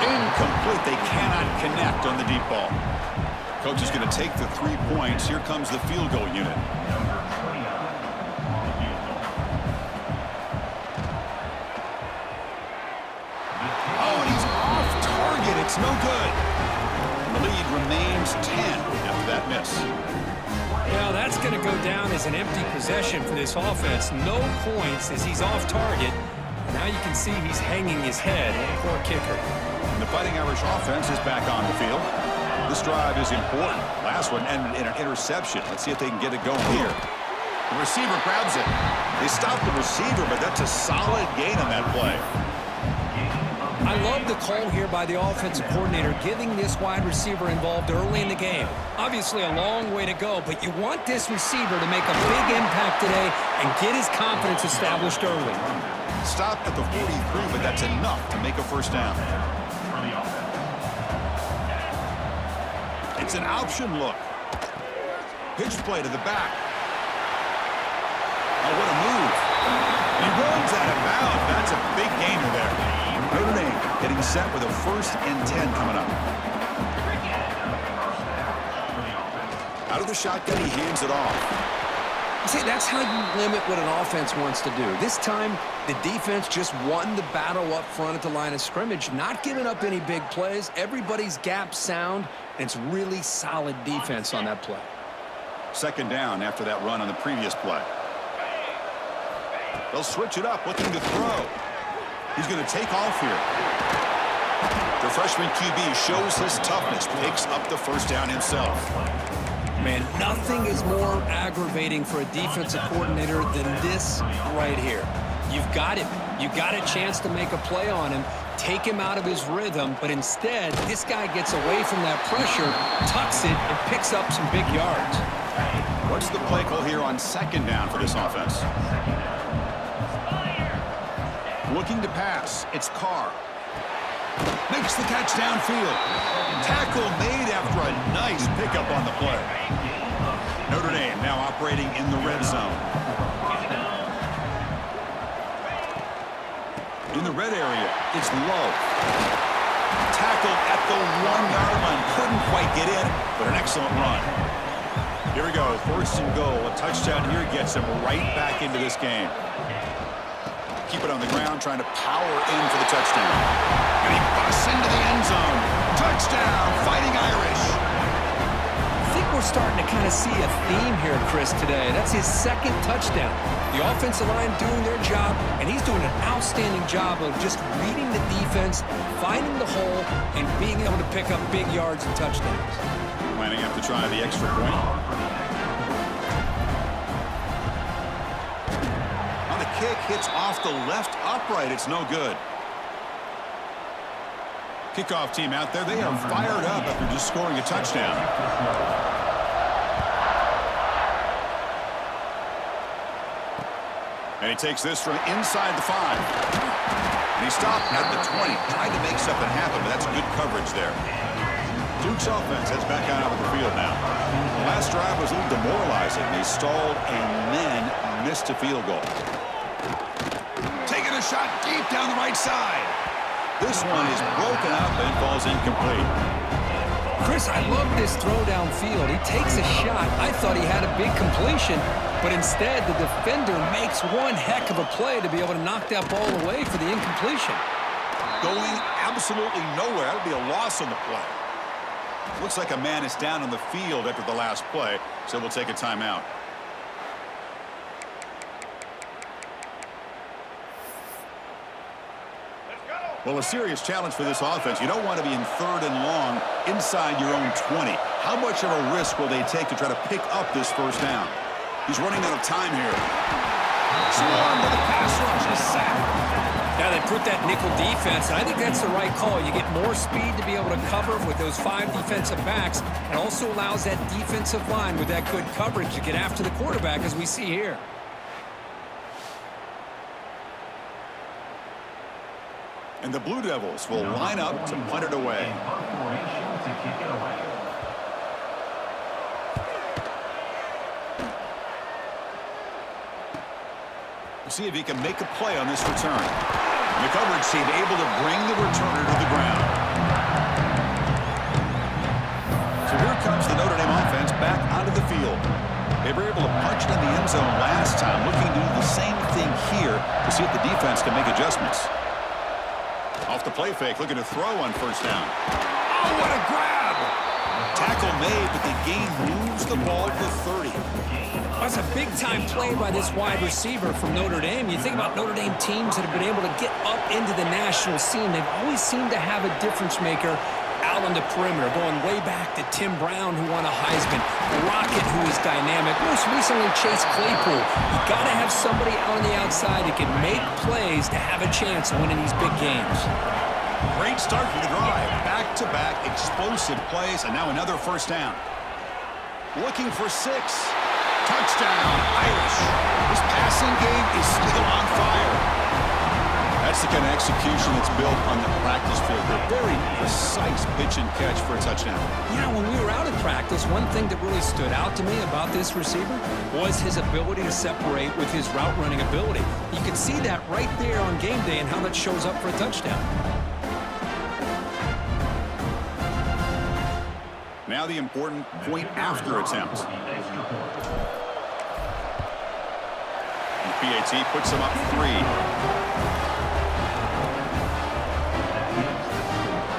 Incomplete. They cannot connect on the deep ball. Coach is going to take the 3 points. Here comes the field goal unit. Oh, and he's off target. It's no good. The lead remains 10 after that miss. Well, that's going to go down as an empty possession for this offense. No points as he's off target. Now you can see he's hanging his head. Poor kicker. And the Fighting Irish offense is back on the field. This drive is important. Last one ended in an interception. Let's see if they can get it going here. The receiver grabs it. They stop the receiver, but that's a solid gain on that play. I love the call here by the offensive coordinator, getting this wide receiver involved early in the game. Obviously a long way to go, but you want this receiver to make a big impact today and get his confidence established early. Stop at the 43, but that's enough to make a first down. It's an option look. Pitch play to the back. Oh, what a move. He runs out of bounds. That's a big gainer there. Notre Dame getting set with a 1st and 10 coming up. Out of the shotgun, he hands it off. See, that's how you limit what an offense wants to do. This time, the defense just won the battle up front at the line of scrimmage, not giving up any big plays. Everybody's gap sound, and it's really solid defense on that play. 2nd down after that run on the previous play. They'll switch it up, looking to throw. He's going to take off here. The freshman QB shows his toughness, picks up the first down himself. Man, nothing is more aggravating for a defensive coordinator than this right here. You've got him. You've got a chance to make a play on him, take him out of his rhythm, but instead, this guy gets away from that pressure, tucks it, and picks up some big yards. What's the play call here on 2nd down for this offense? Looking to pass. It's Carr. Makes the catch downfield. Tackle made after a nice pickup on the play. Notre Dame now operating in the red zone. In the red area, it's low. Tackled at the 1-yard line. Couldn't quite get in, but an excellent run. Here we go. 1st and goal. A touchdown here gets him right back into this game. Keep it on the ground, trying to power in for the touchdown. And he busts into the end zone. Touchdown, Fighting Irish. I think we're starting to kind of see a theme here, Chris, today. That's his 2nd touchdown. The offensive line doing their job, and he's doing an outstanding job of just reading the defense, finding the hole, and being able to pick up big yards and touchdowns. Lining up to try the extra point. On the kick, hits off the left upright. It's no good. Kickoff team out there. They are fired up after just scoring a touchdown. And he takes this from inside the 5. And he stopped at the 20. Tried to make something happen, but that's good coverage there. Duke's offense heads back out onto the field now. The last drive was a little demoralizing. They stalled and then missed a field goal. Taking a shot deep down the right side. This one is broken up and falls incomplete. Chris, I love this throw downfield. He takes a shot. I thought he had a big completion, but instead the defender makes one heck of a play to be able to knock that ball away for the incompletion. Going absolutely nowhere. That would be a loss on the play. Looks like a man is down on the field after the last play, so we'll take a timeout. Well, a serious challenge for this offense. You don't want to be in 3rd and long inside your own 20. How much of a risk will they take to try to pick up this first down? He's running out of time here. Swarmed by the pass rush, a sack. Now they put that nickel defense, and I think that's the right call. You get more speed to be able to cover with those 5 defensive backs, and also allows that defensive line with that good coverage to get after the quarterback, as we see here. And the Blue Devils will line up to punt it away. We'll see if he can make a play on this return. The coverage team able to bring the returner to the ground. So here comes the Notre Dame offense back onto the field. They were able to punch it in the end zone last time, looking to do the same thing here to see if the defense can make adjustments. Off the play fake, looking to throw on first down. Oh, what a grab! Tackle made, but the game moves the ball to 30. That's a big-time play by this wide receiver from Notre Dame. You think about Notre Dame teams that have been able to get up into the national scene. They've always seemed to have a difference maker out on the perimeter, going way back to Tim Brown, who won a Heisman, Rocket, who is dynamic, most recently Chase Claypool. You got to have somebody out on the outside that can make plays to have a chance of winning these big games. Great start for the drive. Back-to-back explosive plays, and now another first down. Looking for 6. Touchdown, Irish. This passing game is still on fire. That's the kind of execution that's built on the practice field. A very precise pitch and catch for a touchdown. Yeah, when we were out at practice, one thing that really stood out to me about this receiver was his ability to separate with his route running ability. You can see that right there on game day and how that shows up for a touchdown. Now the important point after attempt. And PAT puts him up 3.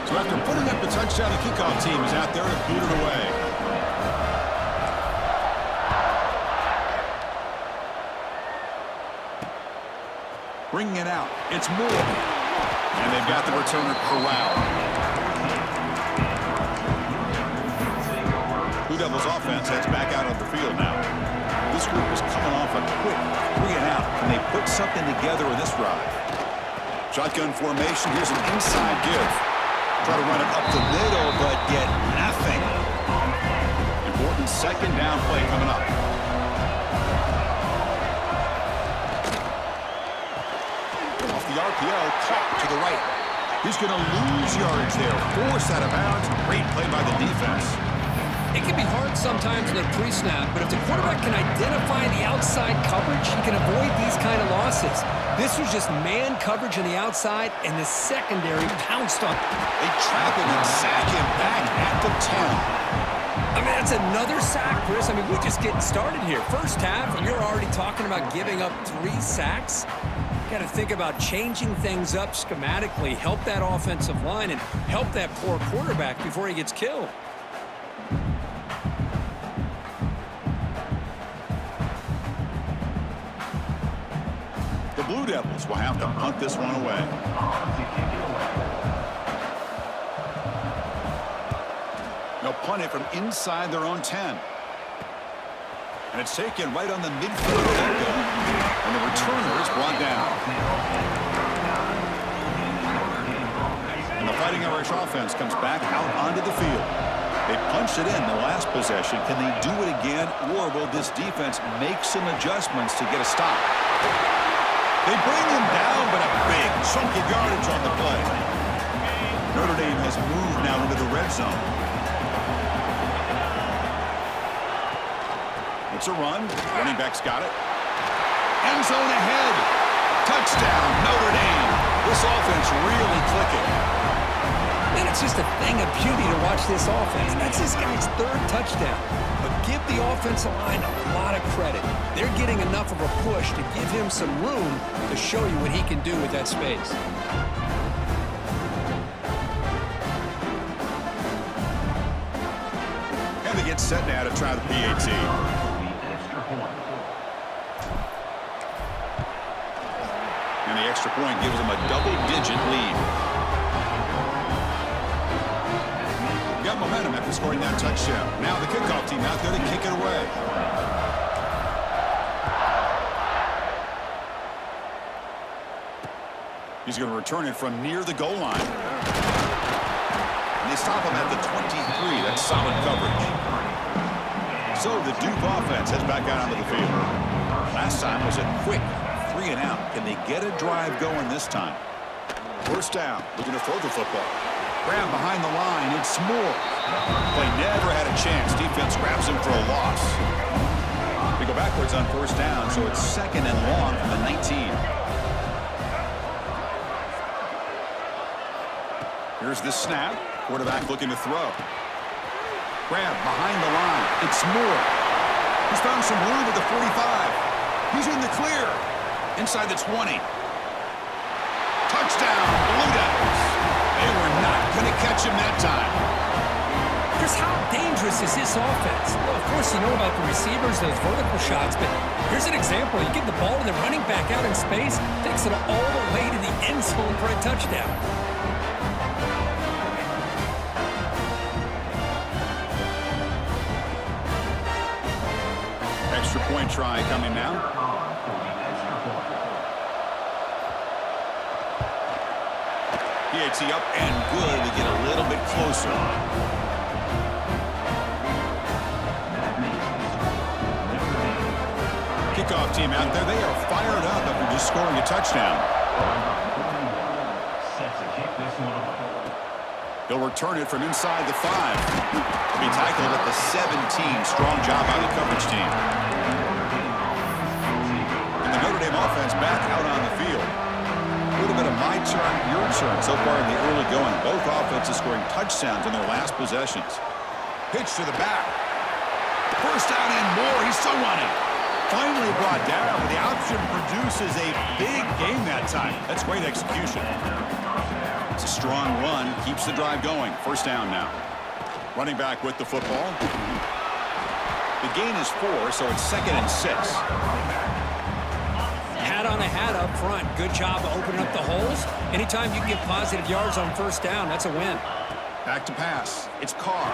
So after putting up the touchdown, the kickoff team is out there to boot it away. Bringing it out. It's Moore. And they've got the returner corralled. Blue Devils offense heads back out on the field now. This group is coming off a quick 3 and out. Can they put something together in this drive? Shotgun formation. Here's an inside give. Try to run it up the middle, but get nothing. Important second down play coming up. Off the RPO, caught to the right. He's going to lose yards there. Forced out of bounds. Great play by the defense. It can be hard sometimes in a pre-snap, but if the quarterback can identify the outside coverage, he can avoid these kind of losses. This was just man coverage on the outside, and the secondary pounced on. They trap him and sack him back at the 10. I mean, that's another sack, Chris. I mean, we're just getting started here. First half, and you're already talking about giving up 3 sacks. Got to think about changing things up schematically, help that offensive line, and help that poor quarterback before he gets killed. Blue Devils will have to punt this one away. They'll punt it from inside their own 10. And it's taken right on the midfield angle. And the returner is brought down. And the Fighting Irish offense comes back out onto the field. They punched it in the last possession. Can they do it again, or will this defense make some adjustments to get a stop? They bring him down, but a big chunk of yardage on the play. Notre Dame has moved now into the red zone. It's a run. Running back's got it. End zone ahead. Touchdown, Notre Dame. This offense really clicking. And it's just a thing of beauty to watch this offense. That's this guy's third touchdown. But give the offensive line a lot of credit. They're getting enough of a push to give him some room to show you what he can do with that space. And they get set now to try the PAT. And the extra point gives them a double-digit lead. Got momentum after scoring that touchdown. Now the kickoff team out there to kick it away. He's going to return it from near the goal line. And they stop him at the 23. That's solid coverage. So the Duke offense heads back out onto the field. Last time was a quick 3 and out. Can they get a drive going this time? First down, looking to throw the football. Grab behind the line, it's Moore. Play never had a chance. Defense grabs him for a loss. They go backwards on first down, so it's 2nd and long from the 19. Here's the snap. Quarterback looking to throw. Grab behind the line. It's Moore. He's found some room at the 45. He's in the clear. Inside the 20. Touchdown, Blue Devils. They were not going to catch him that time. Just how dangerous is this offense? Well, of course, you know about the receivers, those vertical shots, but here's an example. You get the ball to the running back out in space, takes it all the way to the end zone for a touchdown. Extra point try coming now. PAT up and good to get a little bit closer. Kickoff team out there. They are fired up after just scoring a touchdown. They'll return it from inside the 5. He'll be tackled at the 17. Strong job by the coverage team. And the Notre Dame offense back out on the field. A little bit of my turn, your turn so far in the early going. Both offenses scoring touchdowns in their last possessions. Pitch to the back. First down and more. He's still running. Finally brought down, but the option produces a big gain that time. That's great execution. It's a strong run. Keeps the drive going. First down now. Running back with the football. The gain is 4, so it's 2nd and 6. Hat on a hat up front. Good job of opening up the holes. Anytime you can get positive yards on first down, that's a win. Back to pass. It's Carr.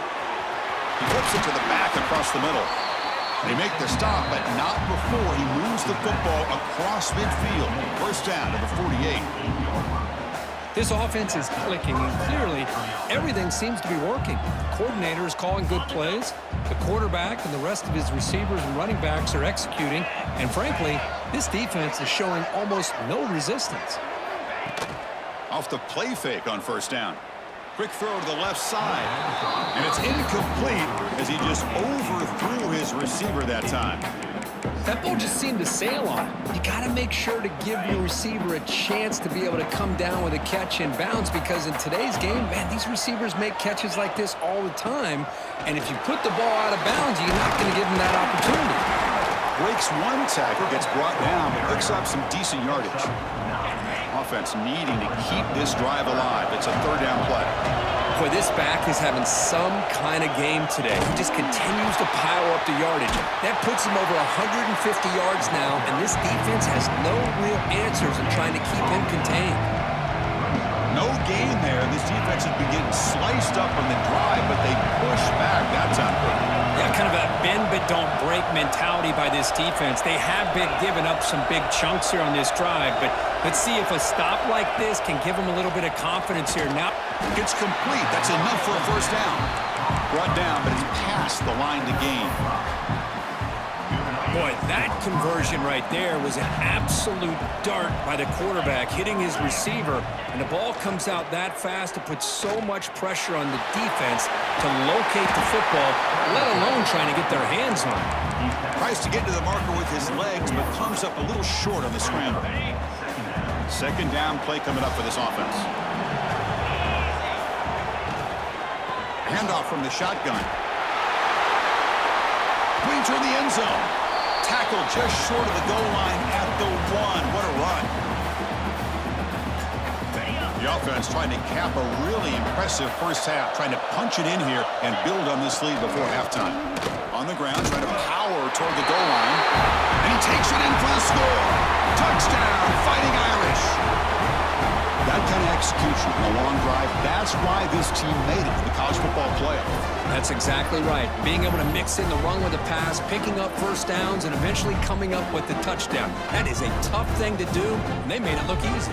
He flips it to the back across the middle. They make the stop, but not before he moves the football across midfield. First down to the 48. This offense is clicking, and clearly everything seems to be working. The coordinator is calling good plays. The quarterback and the rest of his receivers and running backs are executing. And frankly, this defense is showing almost no resistance. Off the play fake on first down. Quick throw to the left side. And it's incomplete as he just overthrew his receiver that time. That ball just seemed to sail on him. You got to make sure to give your receiver a chance to be able to come down with a catch in bounds, because in today's game, man, these receivers make catches like this all the time. And if you put the ball out of bounds, you're not going to give them that opportunity. Breaks one tackle, gets brought down, but picks up some decent yardage. Offense needing to keep this drive alive. It's a third down play. Boy, this back is having some kind of game today. He just continues to pile up the yardage. That puts him over 150 yards now, and this defense has no real answers in trying to keep him contained. No gain there. This defense has been getting sliced up on the drive, but they push back that time. Yeah, kind of a bend but don't break mentality by this defense. They have been giving up some big chunks here on this drive, but let's see if a stop like this can give them a little bit of confidence here. Now it's complete. That's enough for a first down. Brought down, but it's past the line to gain. Boy, that conversion right there was an absolute dart by the quarterback, hitting his receiver, and the ball comes out that fast to put so much pressure on the defense to locate the football, let alone trying to get their hands on it. Tries to get to the marker with his legs, but comes up a little short on the scramble. Second down play coming up for this offense. Handoff from the shotgun. Toward the end zone. Tackled just short of the goal line at the 1. What a run. The offense trying to cap a really impressive first half, trying to punch it in here and build on this lead before halftime. On the ground, trying to power toward the goal line. And he takes it in for the score. Touchdown, Fighting Irish. That kind of execution in a long drive, that's why this team made it to the college football playoff. That's exactly right. Being able to mix in the run with the pass, picking up first downs, and eventually coming up with the touchdown. That is a tough thing to do, and they made it look easy.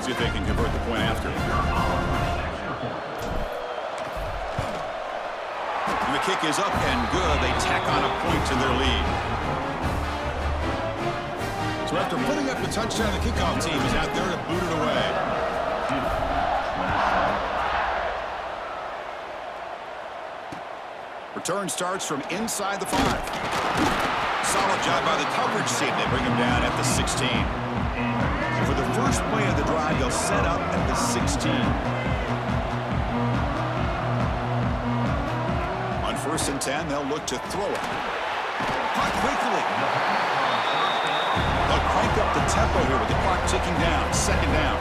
See if they can convert the point after. And the kick is up and good. They tack on a point to their lead. So after putting up the touchdown, the kickoff team is out there to boot it away. Return starts from inside the 5. Solid job by the coverage team. They bring him down at the 16. For the first play of the drive, they'll set up at the 16. On 1st and 10, they'll look to throw it. Caught quickly. They'll crank up the tempo here with the clock ticking down. 2nd down.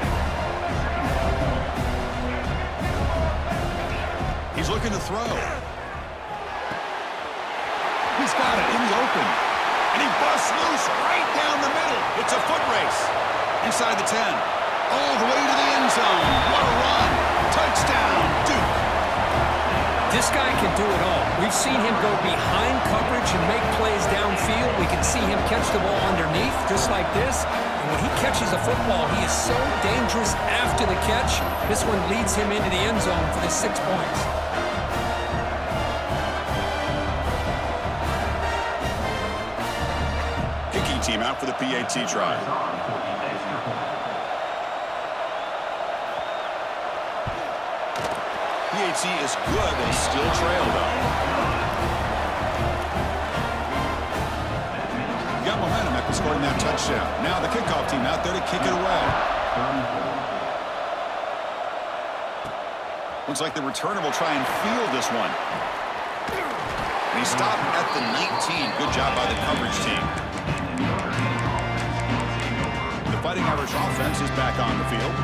He's looking to throw. He's got it in the open. And he busts loose right down the middle. It's a foot race. Inside the 10. All the way to the end zone. What a run. Touchdown, Duke. This guy can do it all. We've seen him go behind coverage and make plays downfield. We can see him catch the ball underneath, just like this. And when he catches a football, he is so dangerous after the catch. This one leads him into the end zone for the 6 points. Kicking team out for the PAT try. PAT is good and still trailed up. Got momentum after scoring that touchdown. Now the kickoff team out there to kick it away. Looks like the returner will try and field this one. And he stopped at the 19. Good job by the coverage team. The Fighting Irish offense is back on the field.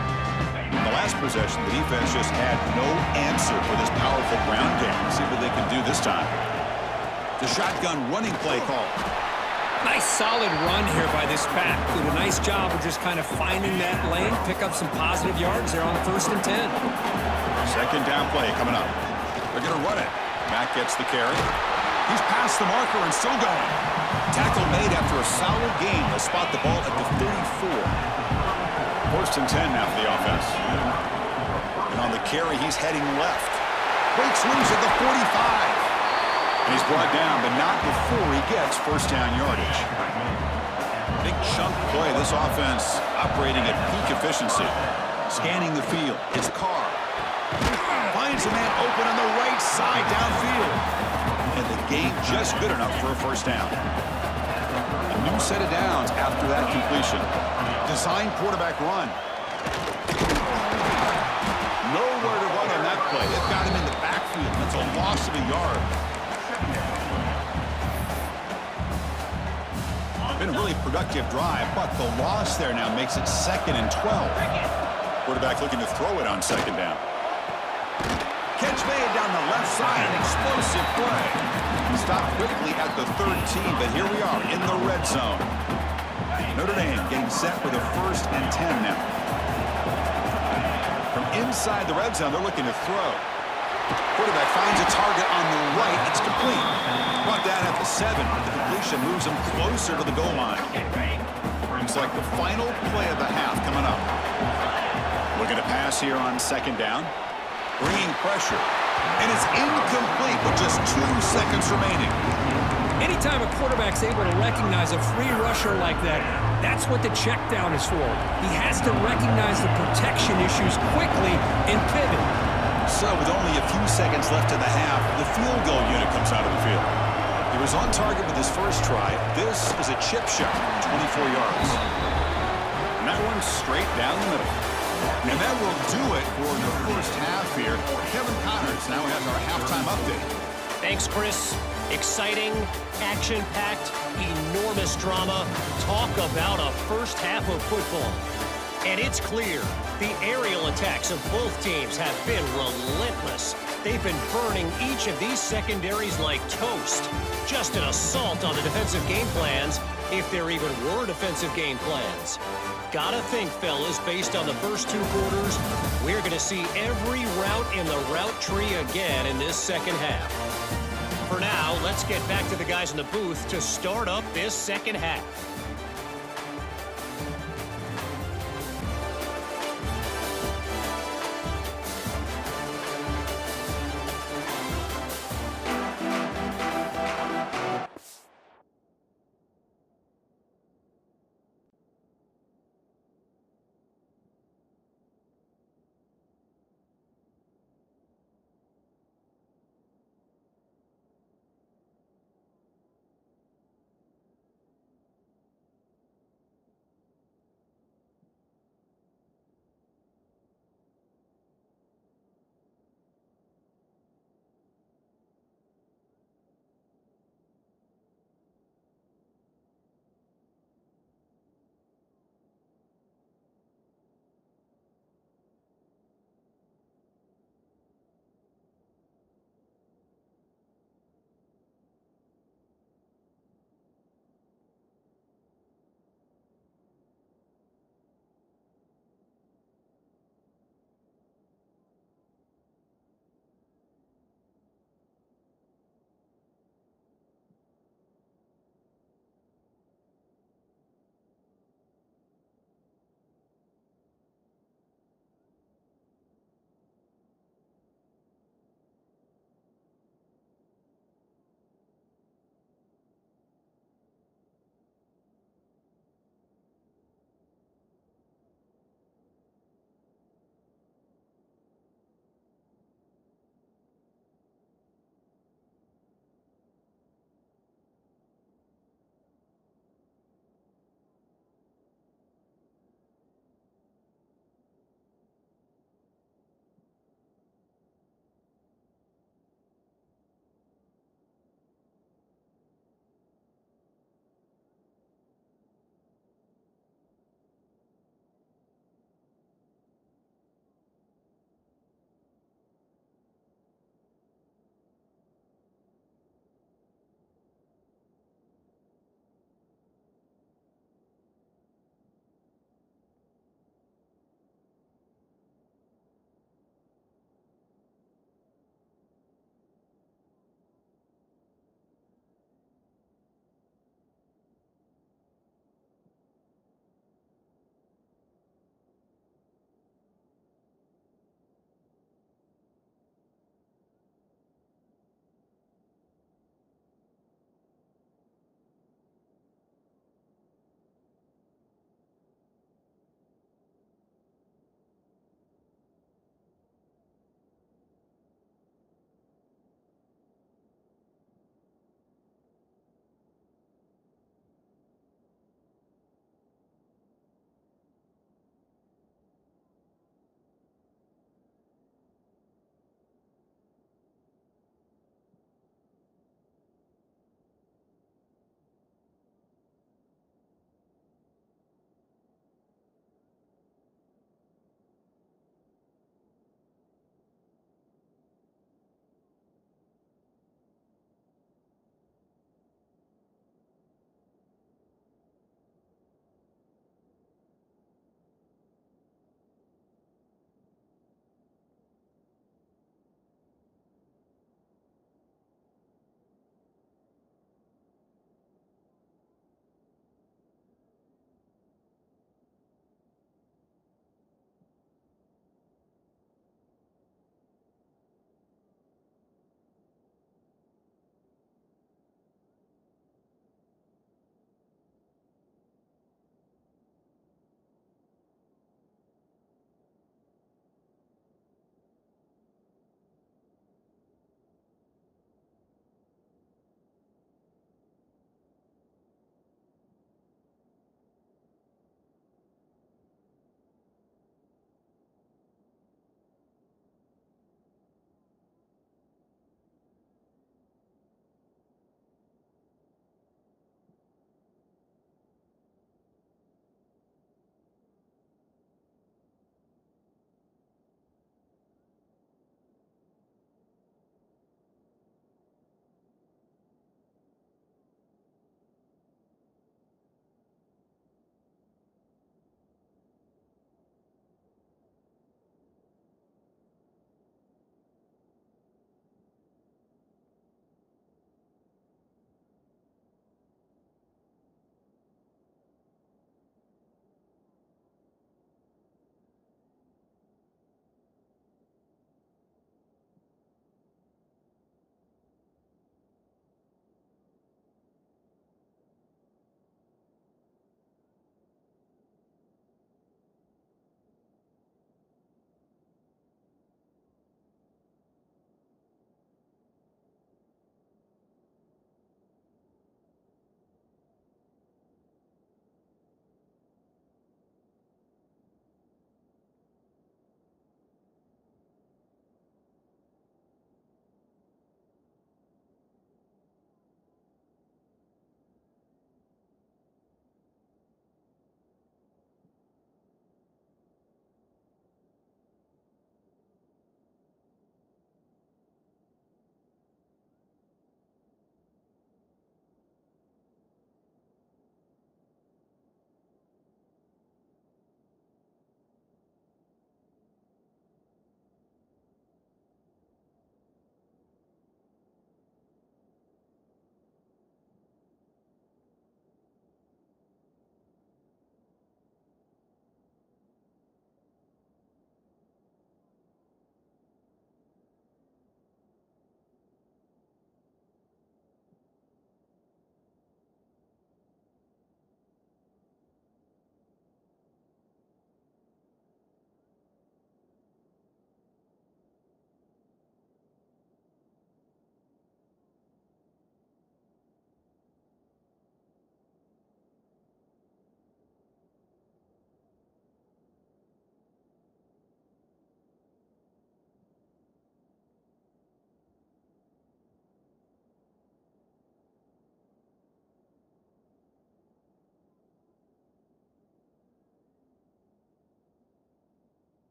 In the last possession, the defense just had no answer for this powerful ground game. Let's see what they can do this time. The shotgun running play call. Nice solid run here by this back. Did a nice job of just kind of finding that lane, pick up some positive yards there on 1st and 10. 2nd down play coming up. They're going to run it. Mack gets the carry. He's past the marker and still going. Tackle made after a solid gain. They'll spot the ball at the 34. 1st and 10 now for the offense. And on the carry, he's heading left. Breaks loose at the 45. And he's brought down, but not before he gets 1st down yardage. Big chunk play. This offense operating at peak efficiency. Scanning the field. It's Carr. Finds a man open on the right side downfield. And the gain just good enough for a 1st down. A new set of downs after that completion. Design quarterback run. Nowhere to run on that play. They've got him in the backfield. That's a loss of a yard. Been a really productive drive, but the loss there now makes it 2nd and 12. Quarterback looking to throw it on 2nd down. Catch made down the left side, an explosive play. Stopped quickly at the 13, but here we are in the red zone. Notre Dame getting set for the 1st and 10 now. From inside the red zone, they're looking to throw. Quarterback finds a target on the right. It's complete. Brought down at the 7. The completion moves him closer to the goal line. Looks like the final play of the half coming up. Looking to pass here on 2nd down. Bringing pressure. And it's incomplete with just 2 seconds remaining. Anytime a quarterback's able to recognize a free rusher like that, that's what the check down is for. He has to recognize the protection issues quickly and pivot. So with only a few seconds left in the half, the field goal unit comes out of the field. He was on target with his first try. This is a chip shot, 24 yards. And that one's straight down the middle. And that will do it for the first half here. Kevin Connors now has our halftime update. Thanks, Chris. Exciting, action-packed, enormous drama. Talk about a first half of football. And it's clear, the aerial attacks of both teams have been relentless. They've been burning each of these secondaries like toast. Just an assault on the defensive game plans, if there even were defensive game plans. Gotta think, fellas, based on the first two quarters, we're going to see every route in the route tree again in this second half. For now, let's get back to the guys in the booth to start up this second half.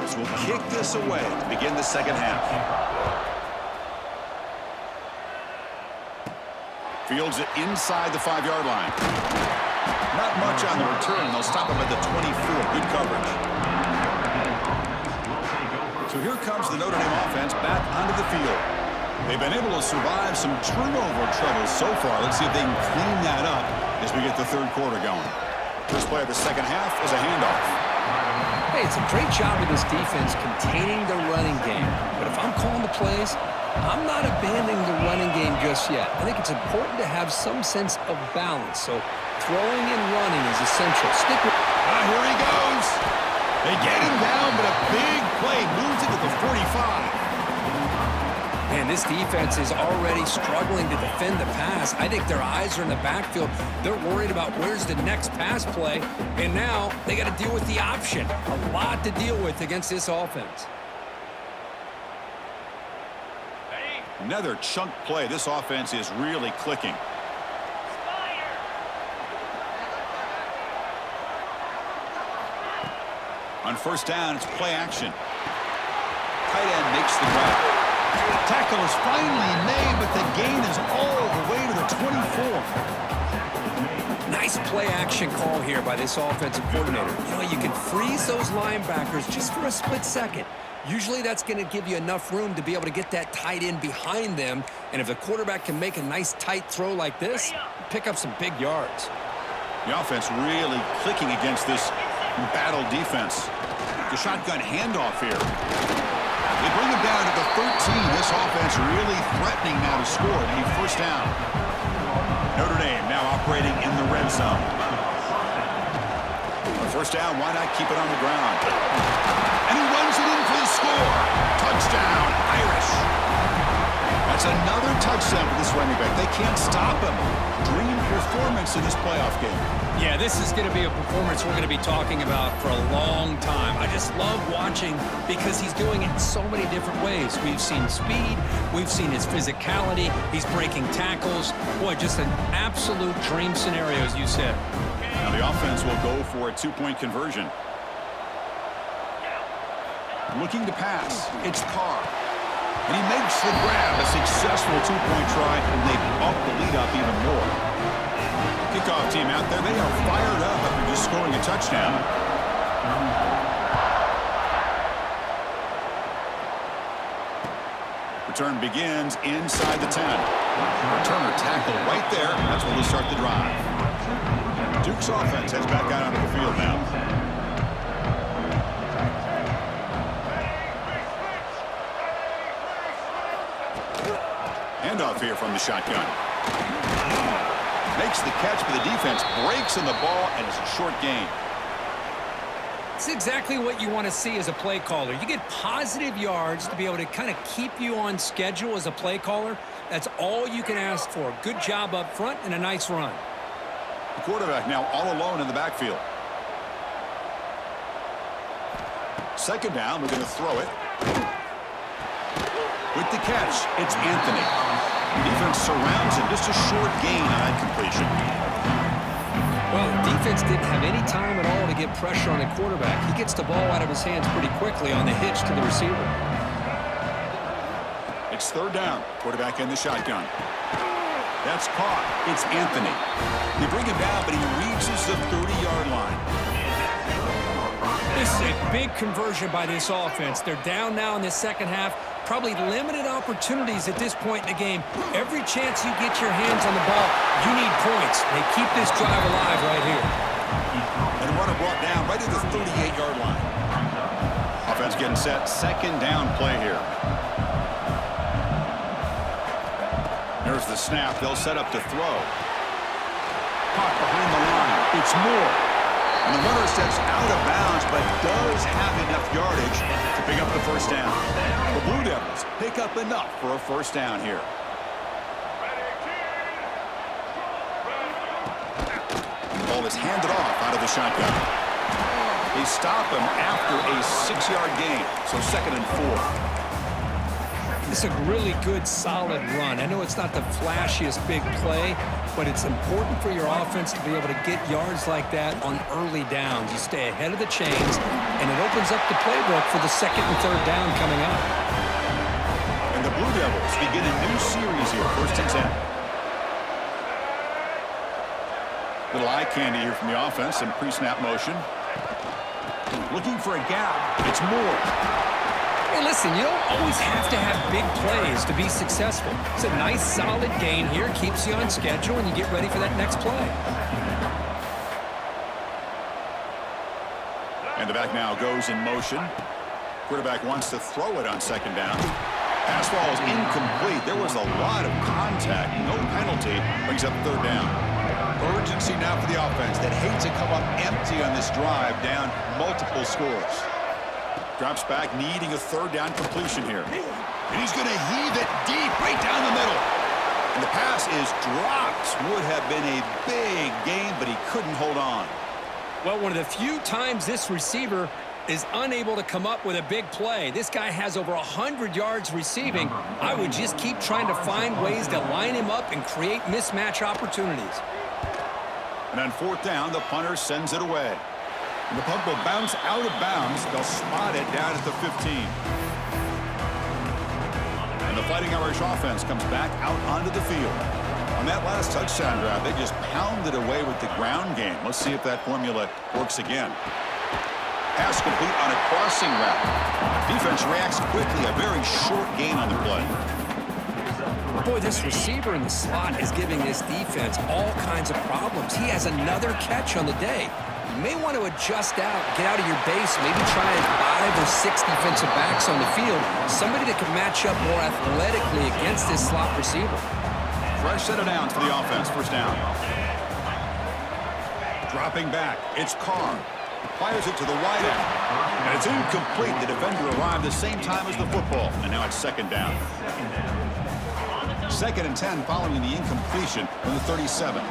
Eagles will kick this away to begin the second half. Fields it inside the 5-yard line. Not much on the return. They'll stop him at the 24. Good coverage. So here comes the Notre Dame offense back onto the field. They've been able to survive some turnover troubles so far. Let's see if they can clean that up as we get the third quarter going. First play of the second half is a handoff. Hey, it's a great job of this defense containing the running game. But if I'm calling the plays, I'm not abandoning the running game just yet. I think it's important to have some sense of balance. So throwing and running is essential. Stick with... Here he goes. They get him down, but a big play moves it to the 45. Man, this defense is already struggling to defend the pass. I think their eyes are in the backfield. They're worried about where's the next pass play. And now they got to deal with the option. A lot to deal with against this offense. Another chunk play. This offense is really clicking. On first down, it's play action. Tight end makes the grab. Tackle is finally made, but the gain is all the way to the 24. Nice play action call here by this offensive coordinator. You know, you can freeze those linebackers just for a split second. Usually that's going to give you enough room to be able to get that tight end behind them. And if the quarterback can make a nice tight throw like this, pick up some big yards. The offense really clicking against this battle defense. The shotgun handoff here. They bring him down to the 13. This offense really threatening now to score a first down. Notre Dame now operating in the red zone. On first down, why not keep it on the ground? And he runs it in for the score. Touchdown, Irish. That's another touchdown for this running back. They can't stop him. Dream performance in this playoff game. Yeah, this is going to be a performance we're going to be talking about for a long time. I just love watching because he's doing it in so many different ways. We've seen speed. We've seen his physicality. He's breaking tackles. Boy, just an absolute dream scenario, as you said. Now the offense will go for a two-point conversion. Looking to pass. It's Carr. And he makes the grab. A successful two-point try, and they bump the lead up even more. Kickoff team out there. They are fired up after just scoring a touchdown. Return begins inside the 10. Returner tackle right there. That's when we start the drive. Duke's offense heads back out onto the field now. Handoff here from the shotgun. Makes the catch, but the defense breaks in the ball, and it's a short gain. It's exactly what you want to see as a play caller. You get positive yards to be able to kind of keep you on schedule as a play caller. That's all you can ask for. Good job up front and a nice run. The quarterback now all alone in the backfield. Second down, we're going to throw it. With the catch, it's Anthony. Defense surrounds him. Just a short gain on that completion. Well, the defense didn't have any time at all to get pressure on the quarterback. He gets the ball out of his hands pretty quickly on the hitch to the receiver. It's third down. Quarterback in the shotgun. That's caught. It's Anthony. They bring him down, but he reaches the 30-yard line. This is a big conversion by this offense. They're down now in the second half. Probably limited opportunities at this point in the game. Every chance you get your hands on the ball, you need points. They keep this drive alive right here. And the runner brought down right at the 38-yard line. Offense getting set. Second down play here. There's the snap. They'll set up to throw. Caught behind the line. It's Moore. And the runner steps out of bounds, but does have enough yardage to pick up the first down. The Blue Devils pick up enough for a first down here. Ball is handed off out of the shotgun. They stop him after a 6-yard gain, so second and 4. It's a really good, solid run. I know it's not the flashiest big play, but it's important for your offense to be able to get yards like that on early downs. You stay ahead of the chains, and it opens up the playbook for the second and third down coming up. And the Blue Devils begin a new series here, 1st and 10. Little eye candy here from the offense, some pre-snap motion. Looking for a gap. It's Moore. Hey, listen, you don't always have to have big plays to be successful. It's a nice, solid gain here. Keeps you on schedule, and you get ready for that next play. And the back now goes in motion. Quarterback wants to throw it on 2nd down. Pass ball is incomplete. There was a lot of contact. No penalty. Brings up 3rd down. Urgency now for the offense that hates to come up empty on this drive, down multiple scores. Drops back, needing a 3rd down completion here. And he's going to heave it deep, right down the middle. And the pass is dropped. Would have been a big gain, but he couldn't hold on. Well, one of the few times this receiver is unable to come up with a big play. This guy has over 100 yards receiving. I would just keep trying to find ways to line him up and create mismatch opportunities. And on 4th down, the punter sends it away. And the puck will bounce out of bounds. They'll spot it down at the 15. And the Fighting Irish offense comes back out onto the field. On that last touchdown drive, they just pounded away with the ground game. Let's see if that formula works again. Pass complete on a crossing route. Defense reacts quickly. A very short gain on the play. Boy, this receiver in the slot is giving this defense all kinds of problems. He has another catch on the day. You may want to adjust out, get out of your base, maybe try 5 or 6 defensive backs on the field. Somebody that can match up more athletically against this slot receiver. Fresh set of downs for the offense. 1st down. Dropping back. It's Carr. Fires it to the wide end. And it's incomplete. The defender arrived the same time as the football. And now it's 2nd down. 2nd and 10 following the incompletion from the 37.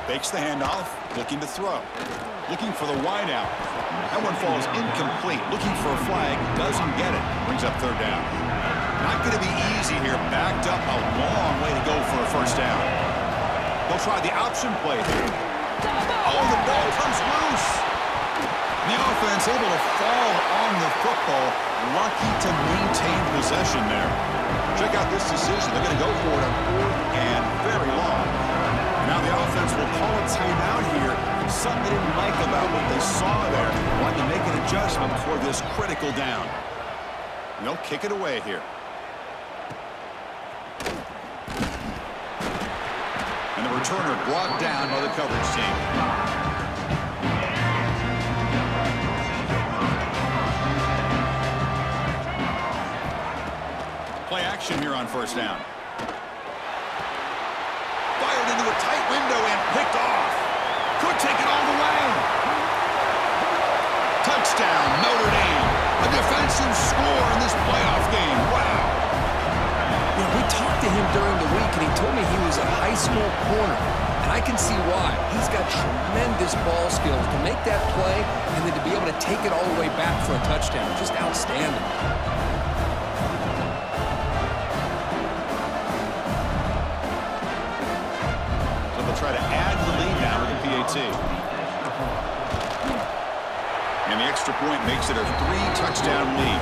Fakes the handoff, looking to throw. Looking for the wide out. That one falls incomplete. Looking for a flag, doesn't get it. Brings up 3rd down. Not going to be easy here. Backed up a long way to go for a 1st down. They'll try the option play here. Oh, the ball comes loose. The offense able to fall on the football. Lucky to maintain possession there. Check out this decision. They're going to go for it on 4th and very long. Now the offense will call a timeout here. Something they didn't like about what they saw there. Wanting to make an adjustment for this critical down. And they'll kick it away here. And the returner brought down by the coverage team. Play action here on 1st down. Fired into a tight window and picked off. Could take it all the way. Touchdown, Notre Dame. A defensive score in this playoff game. Wow. Yeah, we talked to him during the week, and he told me he was a high school corner. And I can see why. He's got tremendous ball skills to make that play and then to be able to take it all the way back for a touchdown. Just outstanding. Try to add the lead now with the PAT. And the extra point makes it a 3-touchdown lead.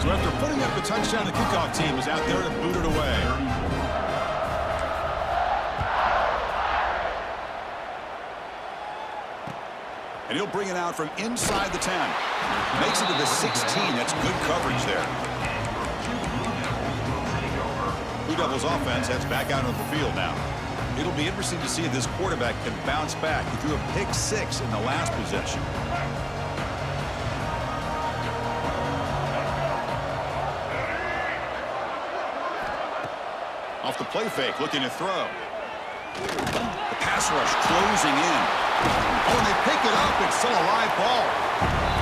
So after putting up the touchdown, the kickoff team is out there to boot it away. And he'll bring it out from inside the 10. Makes it to the 16. That's good coverage there. Blue Devils offense heads back out onto the field now. It'll be interesting to see if this quarterback can bounce back. He threw a pick 6 in the last possession. Off the play fake, looking to throw. The pass rush closing in. Oh, and they pick it up. It's still a live ball.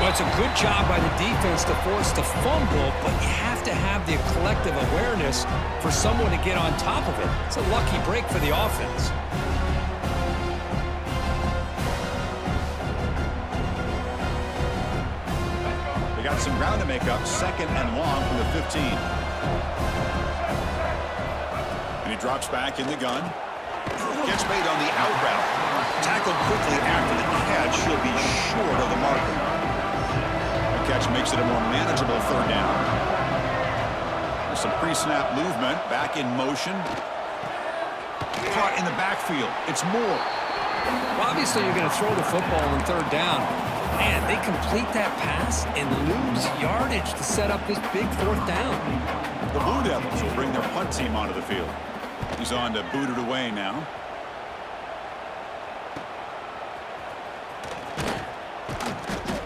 Well, it's a good job by the defense to force the fumble, but you have to have the collective awareness for someone to get on top of it. It's a lucky break for the offense. got some ground to make up. 2nd and long from the 15. And he drops back in the gun. Gets made on the out route. Tackled quickly after the catch. He'll be short of the marker. The catch makes it a more manageable 3rd down. There's some pre-snap movement. Back in motion. Caught in the backfield. It's Moore. Well, obviously, you're going to throw the football on 3rd down. Man, they complete that pass and lose yardage to set up this big 4th down. The Blue Devils will bring their punt team onto the field. He's on to boot it away now.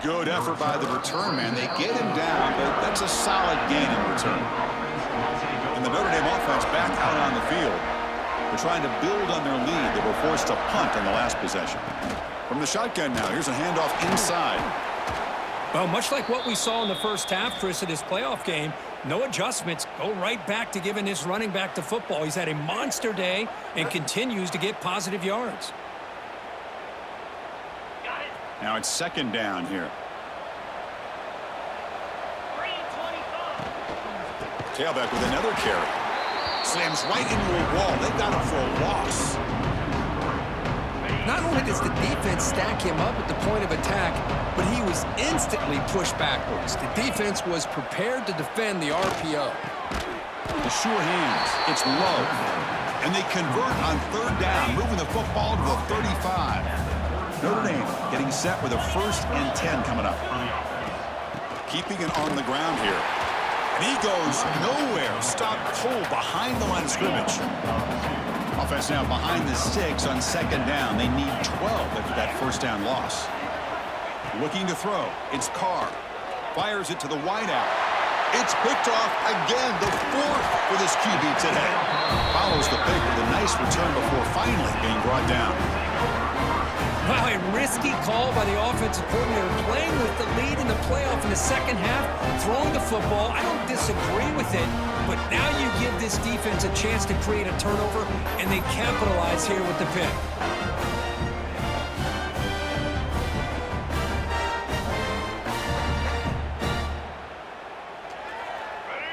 Good effort by the return man. They get him down, but that's a solid gain in return. And the Notre Dame offense back out on the field. They're trying to build on their lead. They were forced to punt on the last possession. From the shotgun now, here's a handoff inside. Well, much like what we saw in the first half, Chris, of this playoff game, no adjustments. Go right back to giving his running back the football. He's had a monster day and continues to get positive yards. Now it's 2nd down here. Tailback with another carry. Slams right into a wall. They got him for a loss. Not only does the defense stack him up at the point of attack, but he was instantly pushed backwards. The defense was prepared to defend the RPO. The sure hands. It's low. And they convert on 3rd down, moving the football to the 35. Notre Dame getting set with a 1st and 10 coming up. Keeping it on the ground here. And he goes nowhere. Stopped cold behind the line of scrimmage. Offense now behind the 6 on 2nd down. They need 12 after that 1st down loss. Looking to throw. It's Carr. Fires it to the wideout. It's picked off again. The 4th for this QB today. Follows the pick with a nice return before finally being brought down. Wow, a risky call by the offensive coordinator, playing with the lead in the playoff in the 2nd half, throwing the football. I don't disagree with it, but now you give this defense a chance to create a turnover, and they capitalize here with the pick.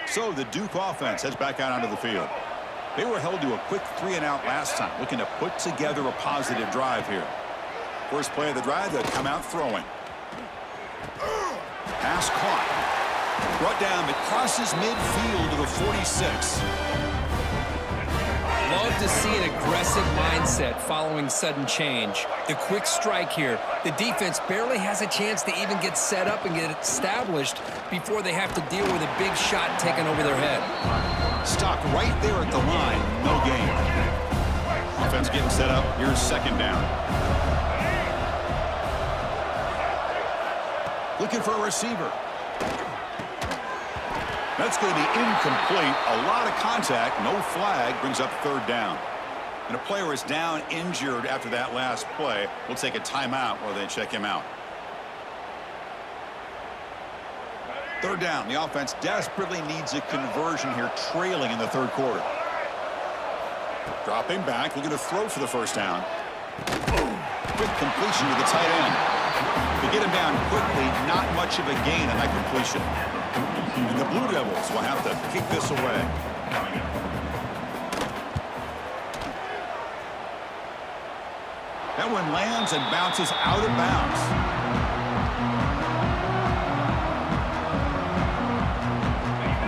So the Duke offense heads back out onto the field. They were held to a quick 3-and-out last time, looking to put together a positive drive here. First play of the drive, they'll come out throwing. Pass caught. Brought down, it crosses midfield to the 46. Love to see an aggressive mindset following sudden change. The quick strike here. The defense barely has a chance to even get set up and get established before they have to deal with a big shot taken over their head. Stopped right there at the line. No gain. Offense getting set up. Here's 2nd down. Looking for a receiver. That's going to be incomplete. A lot of contact. No flag. Brings up 3rd down. And a player is down injured after that last play. We'll take a timeout while they check him out. 3rd down. The offense desperately needs a conversion here, trailing in the 3rd quarter. Dropping back. Looking to throw for the 1st down. Quick completion to the tight end. To get him down quickly, not much of a gain on that completion. And the Blue Devils will have to kick this away. That one lands and bounces out of bounds.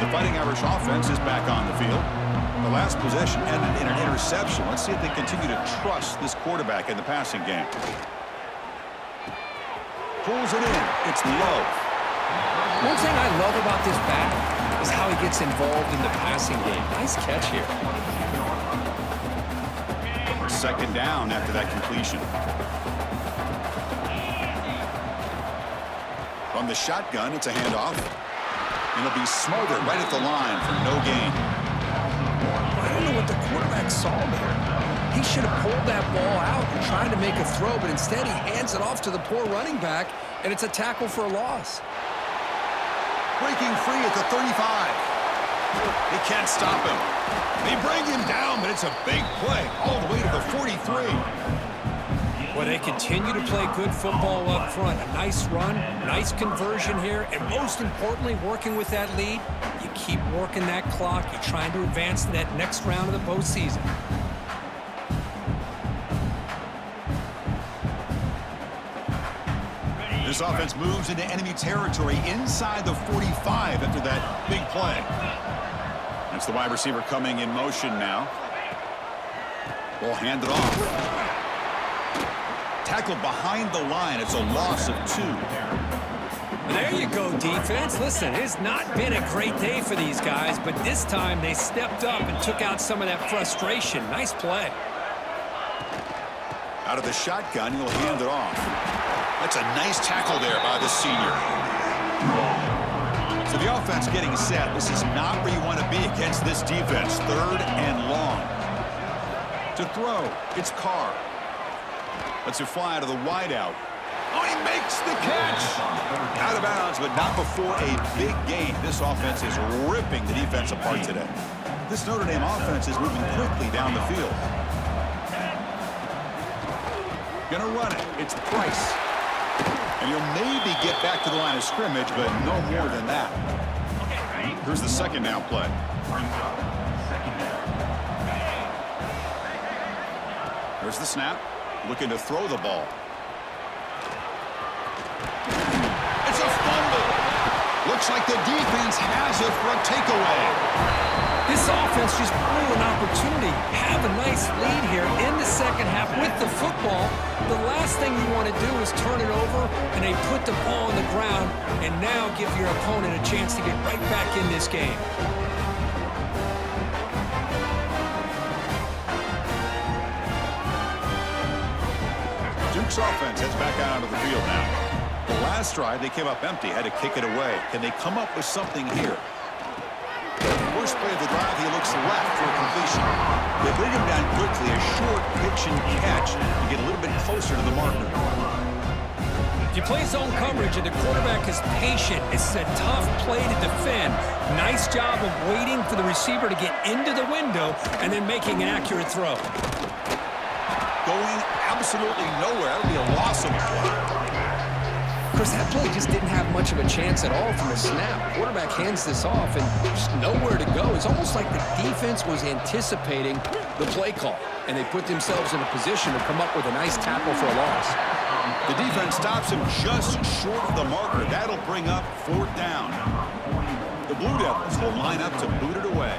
The Fighting Irish offense is back on the field. The last possession ended in an interception. Let's see if they continue to trust this quarterback in the passing game. Pulls it in. It's low. One thing I love about this back is how he gets involved in the passing game. Nice catch here. 2nd down after that completion. From the shotgun, it's a handoff. And it'll be smothered right at the line for no gain. I don't know what the quarterback saw there. He should have pulled that ball out and tried to make a throw, but instead he hands it off to the poor running back, and it's a tackle for a loss. Breaking free at the 35. They can't stop him. They bring him down, but it's a big play all the way to the 43. Well, they continue to play good football up front. A nice run, nice conversion here, and most importantly, working with that lead, you keep working that clock. You're trying to advance to that next round of the postseason. This offense moves into enemy territory inside the 45 after that big play. That's the wide receiver coming in motion now. Ball handed off. Tackled behind the line. It's a loss of 2. There you go, defense. Listen, it's not been a great day for these guys, but this time they stepped up and took out some of that frustration. Nice play. Out of the shotgun, he'll hand it off. That's a nice tackle there by the senior. So the offense getting set. This is not where you want to be against this defense. 3rd and long. To throw, it's Carr. Lets it fly to the wideout. Oh, he makes the catch. Out of bounds, but not before a big gain. This offense is ripping the defense apart today. This Notre Dame offense is moving quickly down the field. Gonna run it. It's Price. And he'll maybe get back to the line of scrimmage, but no more than that. Here's the second down play. There's the snap. Looking to throw the ball. It's a fumble. Looks like the defense has it for a takeaway. This offense just blew an opportunity. Have a nice lead here in the second half with the football. The last thing you want to do is turn it over, and they put the ball on the ground, and now give your opponent a chance to get right back in this game. Duke's offense heads back out onto the field now. The last drive, they came up empty, had to kick it away. Can they come up with something here? First play of the drive, he looks left for a completion. They bring him down quickly, a short pitch and catch to get a little bit closer to the marker. If you play zone coverage and the quarterback is patient, it's a tough play to defend. Nice job of waiting for the receiver to get into the window and then making an accurate throw. Going absolutely nowhere. That would be a loss of play. Of course, that play just didn't have much of a chance at all from the snap. Quarterback hands this off and just nowhere to go. It's almost like the defense was anticipating the play call, and they put themselves in a position to come up with a nice tackle for a loss. The defense stops him just short of the marker. That'll bring up 4th down. The Blue Devils will line up to boot it away.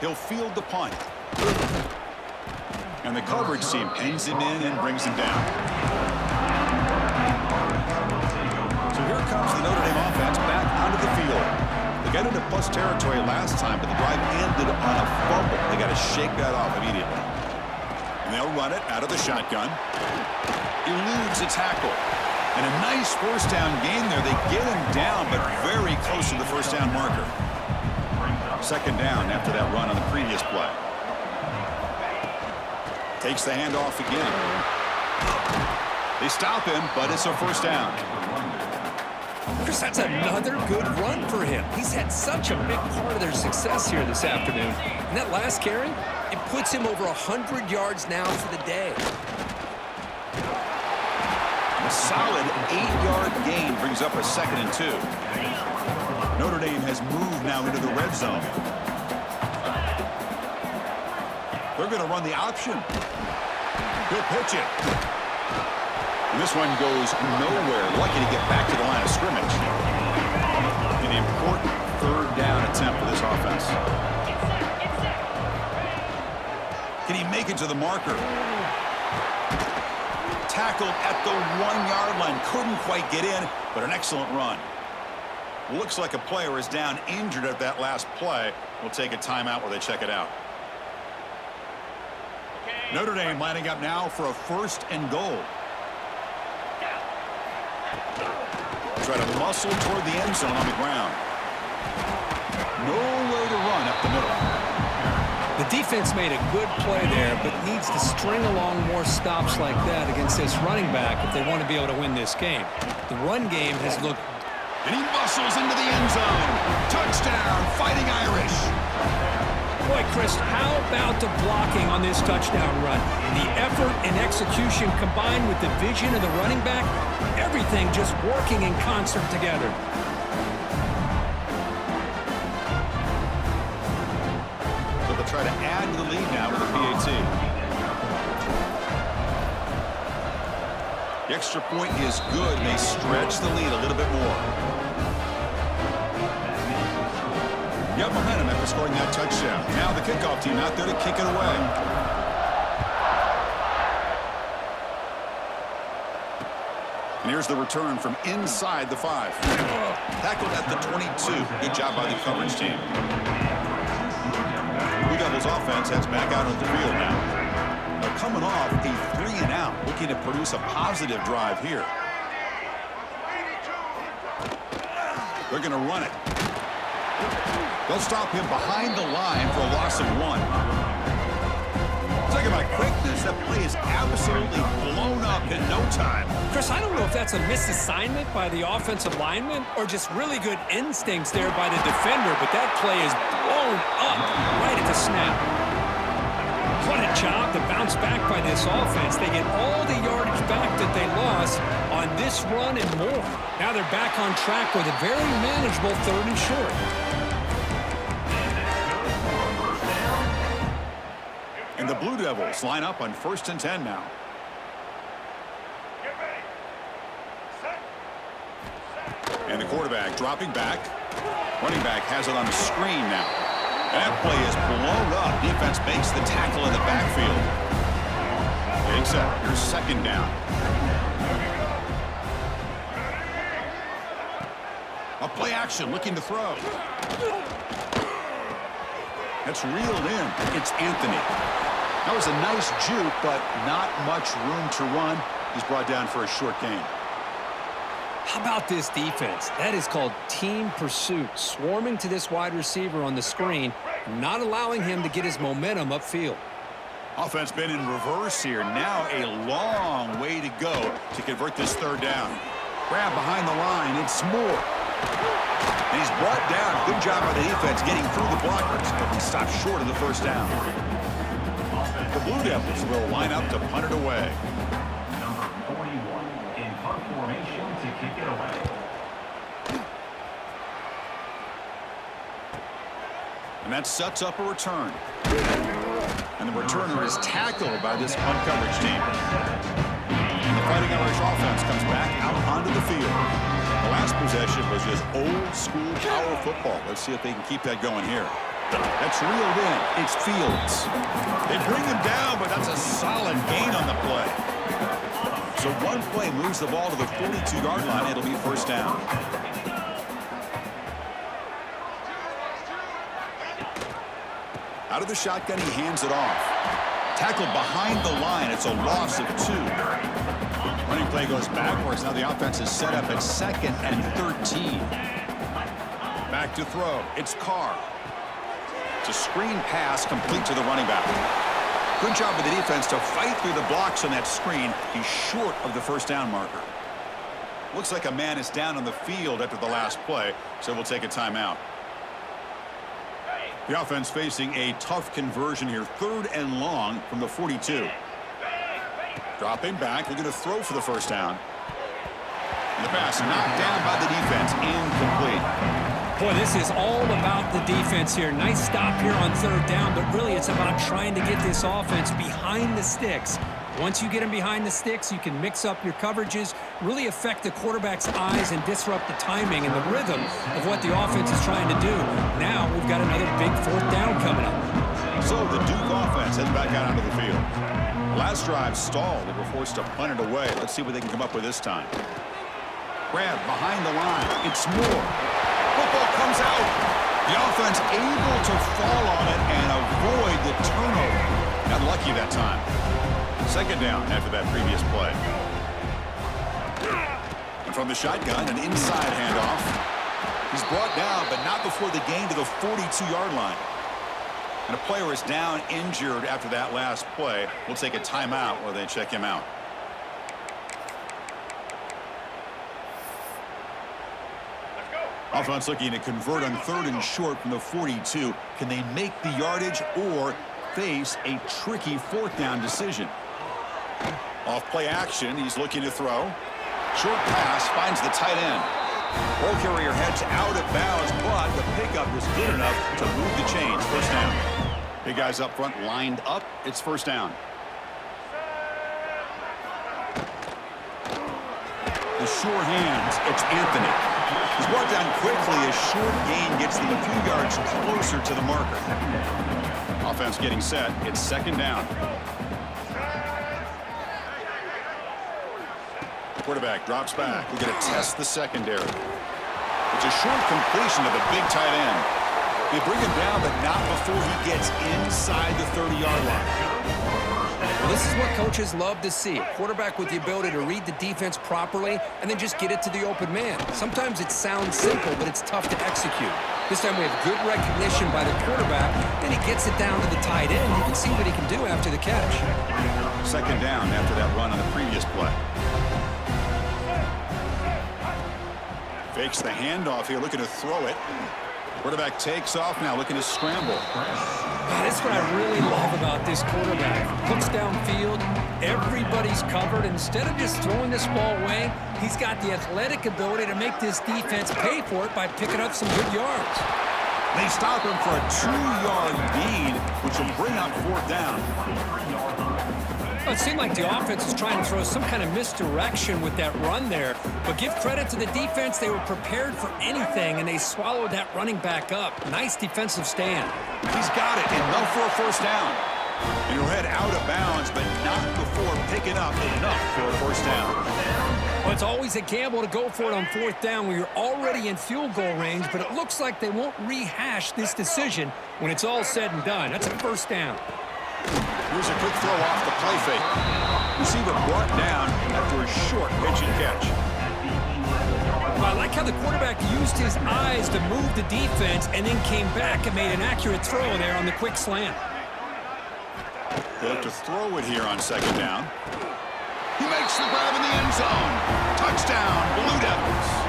He'll field the punt. And the coverage team pins him in and brings him down. So here comes the Notre Dame offense back onto the field. They got into plus territory last time, but the drive ended on a fumble. They got to shake that off immediately. And they'll run it out of the shotgun. Eludes a tackle. And a nice 1st down gain there. They get him down, but very close to the 1st down marker. 2nd down after that run on the previous play. Takes the handoff again. They stop him, but it's a 1st down. Chris, that's another good run for him. He's had such a big part of their success here this afternoon. And that last carry, it puts him over 100 yards now for the day. A solid 8-yard gain brings up a 2nd and 2. Notre Dame has moved now into the red zone. They're going to run the option. He'll pitch it. And this one goes nowhere. Lucky to get back to the line of scrimmage. An important 3rd down attempt for this offense. Can he make it to the marker? Tackled at the 1-yard line. Couldn't quite get in, but an excellent run. Looks like a player is down injured at that last play. We'll take a timeout while they check it out. Notre Dame lining up now for a 1st and goal. Try to muscle toward the end zone on the ground. Nowhere to run up the middle. The defense made a good play there, but needs to string along more stops like that against this running back if they want to be able to win this game. The run game has looked... And he muscles into the end zone. Touchdown, Fighting Irish. Boy, Chris, how about the blocking on this touchdown run? The effort and execution combined with the vision of the running back, everything just working in concert together. So they'll try to add to the lead now with a PAT. The extra point is good, and they stretch the lead a little bit more. You have momentum after scoring that touchdown. Now the kickoff team out there to kick it away. And here's the return from inside the 5. Tackled at the 22. Good job by the coverage team. Blue Devils offense heads back out on the field now. They're coming off a 3-and-out, looking to produce a positive drive here. They're going to run it. They'll stop him behind the line for a loss of 1. Talking about quickness, that play is absolutely blown up in no time. Chris, I don't know if that's a misassignment by the offensive lineman or just really good instincts there by the defender, but that play is blown up right at the snap. What a job to bounce back by this offense. They get all the yardage back that they lost on this run and more. Now they're back on track with a very manageable 3rd and short. And the Blue Devils line up on 1st and 10 now. And the quarterback dropping back. Running back has it on the screen now. And that play is blown up. Defense makes the tackle in the backfield. Takes up. Here's 2nd down. A play action looking to throw. That's reeled in. It's Anthony. That was a nice juke, but not much room to run. He's brought down for a short gain. How about this defense? That is called team pursuit. Swarming to this wide receiver on the screen, not allowing him to get his momentum upfield. Offense been in reverse here. Now a long way to go to convert this 3rd down. Grab behind the line. It's Moore. And he's brought down. Good job by the defense getting through the blockers, but he stopped short of the 1st down. The Blue Devils will line up to punt it away. Number 41 in punt formation to kick it away. And that sets up a return. And the returner is tackled by this punt coverage team. And the Fighting Irish offense comes back out onto the field. The last possession was just old-school power football. Let's see if they can keep that going here. That's reeled in. It's Fields. They bring him down, but that's a solid gain on the play. So one play moves the ball to the 42-yard line. It'll be 1st down. Out of the shotgun, he hands it off. Tackled behind the line. It's a loss of 2. Running play goes backwards. Now the offense is set up at 2nd and 13. Back to throw. It's Carr. It's a screen pass complete to the running back. Good job of the defense to fight through the blocks on that screen. He's short of the 1st down marker. Looks like a man is down on the field after the last play, so we'll take a timeout. The offense facing a tough conversion here. 3rd and long from the 42. Dropping back, looking to throw for the 1st down. And the pass knocked down by the defense, incomplete. Boy, this is all about the defense here. Nice stop here on 3rd down, but really it's about trying to get this offense behind the sticks. Once you get them behind the sticks, you can mix up your coverages, really affect the quarterback's eyes and disrupt the timing and the rhythm of what the offense is trying to do. Now we've got another big 4th down coming up. So the Duke offense heads back out onto the field. Last drive stalled. They were forced to punt it away. Let's see what they can come up with this time. Grab behind the line. It's Moore. Football comes out. The offense able to fall on it and avoid the turnover. Got lucky that time. 2nd down after that previous play. And from the shotgun, an inside handoff. He's brought down, but not before the gain to the 42-yard line. And a player is down injured after that last play. We'll take a timeout while they check him out. Offense looking to convert on 3rd and short from the 42. Can they make the yardage or face a tricky 4th down decision? Off play action, he's looking to throw. Short pass finds the tight end. Ball carrier heads out of bounds, but the pickup was good enough to move the chains. 1st down. Big guys up front lined up. It's 1st down. The sure hands, it's Anthony. He's brought down quickly as short gain gets them a few yards closer to the marker. Offense getting set. It's 2nd down. Quarterback drops back. We're going to test the secondary. It's a short completion to the big tight end. They bring him down, but not before he gets inside the 30-yard line. Well, this is what coaches love to see. A quarterback with the ability to read the defense properly and then just get it to the open man. Sometimes it sounds simple, but it's tough to execute. This time we have good recognition by the quarterback, and he gets it down to the tight end. You can see what he can do after the catch. 2nd down after that run on the previous play. Fakes the handoff here, looking to throw it. Quarterback takes off now, looking to scramble. That's what I really love about this quarterback. Looks downfield, everybody's covered. Instead of just throwing this ball away, he's got the athletic ability to make this defense pay for it by picking up some good yards. They stop him for a 2-yard gain, which will bring up 4th down. It seemed like the offense was trying to throw some kind of misdirection with that run there. But give credit to the defense. They were prepared for anything, and they swallowed that running back up. Nice defensive stand. He's got it, enough for a 1st down. And he'll head out of bounds, but not before picking up enough for a 1st down. Well, it's always a gamble to go for it on 4th down when you're already in field goal range, but it looks like they won't rehash this decision when it's all said and done. That's a 1st down. Here's a quick throw off the play fake. Receiver brought down after a short pitch and catch. I like how the quarterback used his eyes to move the defense and then came back and made an accurate throw there on the quick slant. They'll have to throw it here on 2nd down. He makes the grab in the end zone. Touchdown, Blue Devils.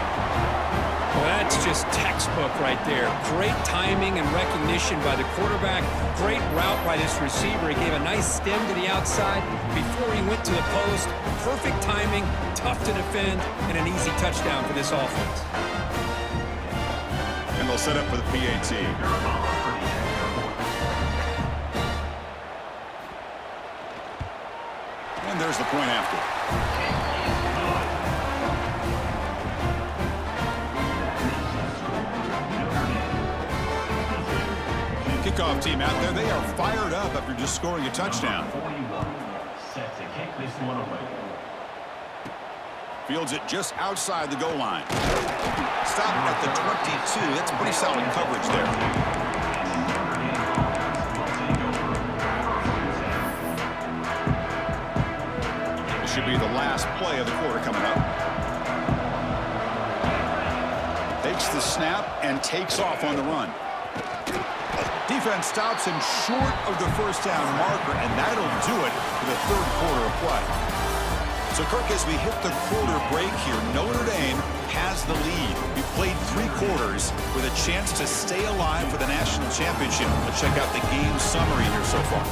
Well, that's just textbook right there. Great timing and recognition by the quarterback. Great route by this receiver. He gave a nice stem to the outside before he went to the post. Perfect timing, tough to defend, and an easy touchdown for this offense. And they'll set up for the PAT. And there's the point after. Kickoff team out there, they are fired up after just scoring a touchdown. 41, set to kick this one away. Fields it just outside the goal line. Stop at the 22. That's pretty solid coverage there. This should be the last play of the quarter coming up. Takes the snap and takes off on the run. Defense stops him short of the 1st down marker, and that'll do it for the 3rd quarter of play. So, Kirk, as we hit the quarter break here, Notre Dame has the lead. We played 3 quarters with a chance to stay alive for the national championship. Let's check out the game summary here so far.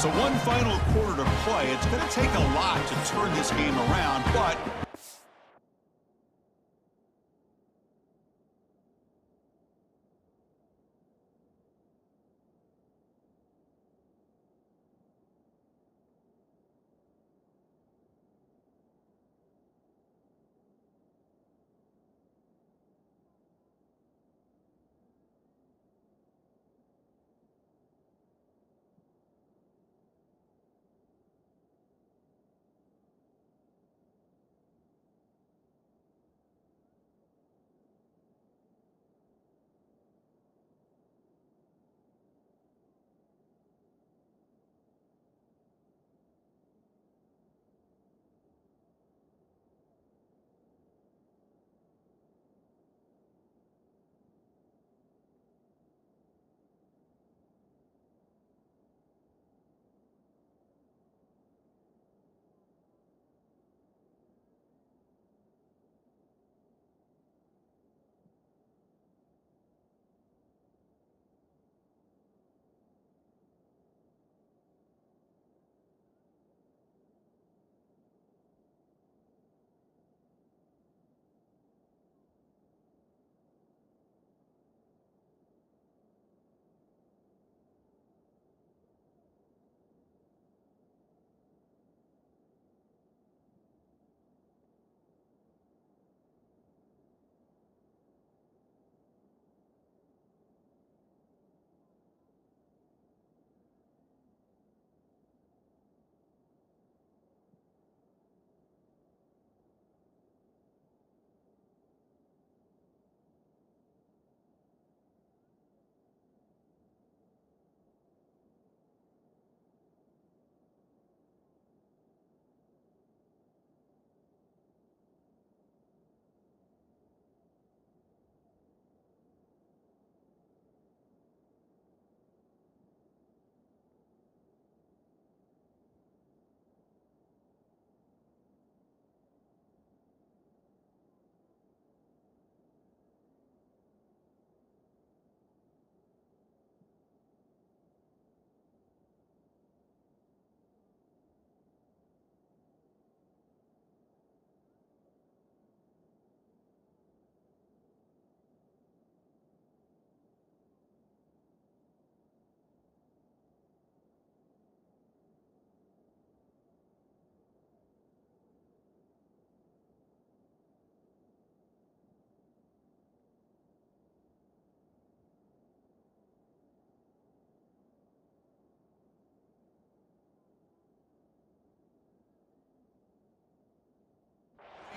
So one final quarter to play. It's going to take a lot to turn this game around, but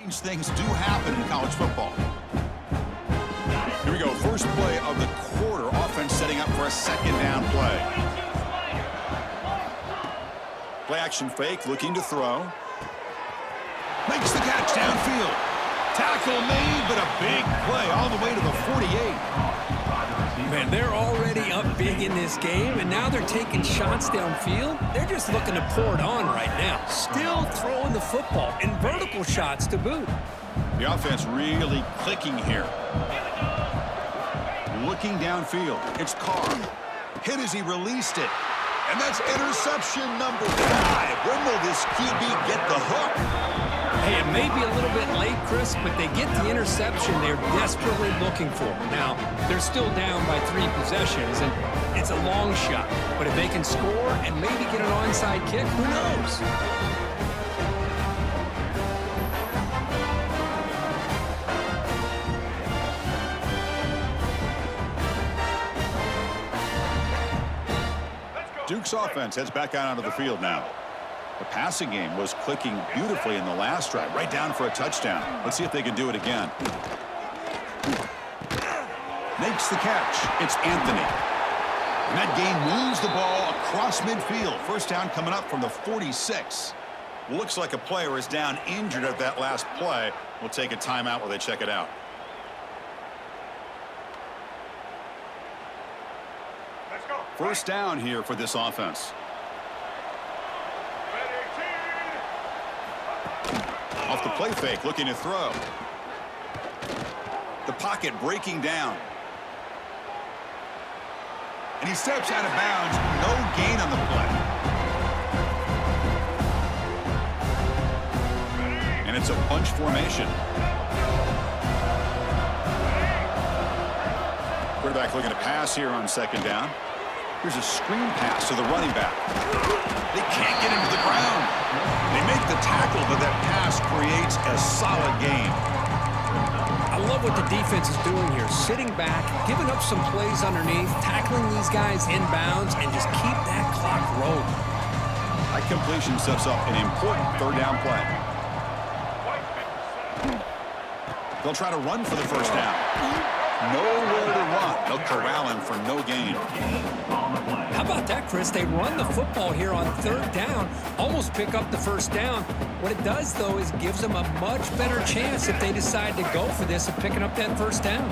Things do happen in college football. Here we go. First play of the quarter. Offense setting up for a second down play. Play action fake, looking to throw. Makes the catch downfield. Tackle made, but a big play all the way to the 48. Man, they're already up big in this game, and now they're taking shots downfield. They're just looking to pour it on right now. Still throwing the football, and vertical shots to boot. The offense really clicking here. Looking downfield. It's Carr. Hit as he released it. And that's interception number 5. When will this QB get the hook? Hey, it may be a little bit late, Chris, but they get the interception they're desperately looking for. Now, they're still down by 3 possessions, and it's a long shot. But if they can score and maybe get an onside kick, who knows? Duke's offense heads back out onto the field now. The passing game was clicking beautifully in the last drive, right down for a touchdown. Let's see if they can do it again. Makes the catch. It's Anthony. And that game moves the ball across midfield. First down coming up from the 46. Looks like a player is down injured at that last play. We'll take a timeout while they check it out. First down here for this offense. Off the play fake, looking to throw. The pocket breaking down. And he steps out of bounds. No gain on the play. And it's a bunch formation. Quarterback looking to pass here on second down. Here's a screen pass to the running back. They can't get into the ground. They make the tackle, but that pass creates a solid gain. I love what the defense is doing here. Sitting back, giving up some plays underneath, tackling these guys inbounds, and just keep that clock rolling. That completion sets up an important third down play. They'll try to run for the first down. Nowhere to run. They'll corral him for no gain. How about that, Chris? They run the football here on third down, almost pick up the first down. What it does, though, is gives them a much better chance if they decide to go for this of picking up that first down.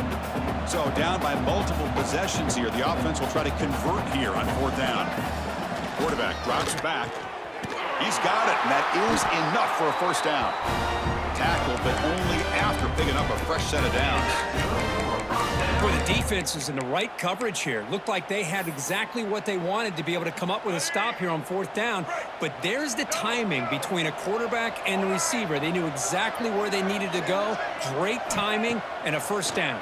So down by multiple possessions here. The offense will try to convert here on fourth down. Quarterback drops back. He's got it, and that is enough for a first down. Tackle, but only after picking up a fresh set of downs. Boy, the defense is in the right coverage here. Looked like they had exactly what they wanted to be able to come up with a stop here on fourth down. But there's the timing between a quarterback and the receiver. They knew exactly where they needed to go. Great timing and a first down.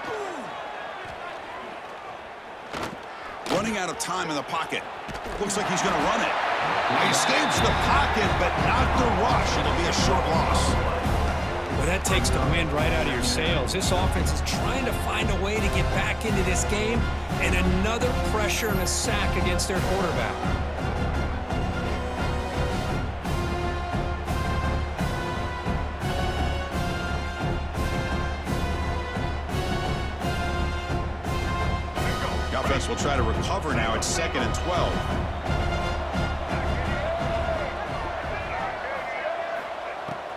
Running out of time in the pocket. Looks like he's going to run it. He escapes the pocket, but not the rush. It'll be a short loss. Well, that takes the wind right out of your sails. This offense is trying to find a way to get back into this game, and another pressure and a sack against their quarterback. The offense will try to recover now. It's 2nd and 12.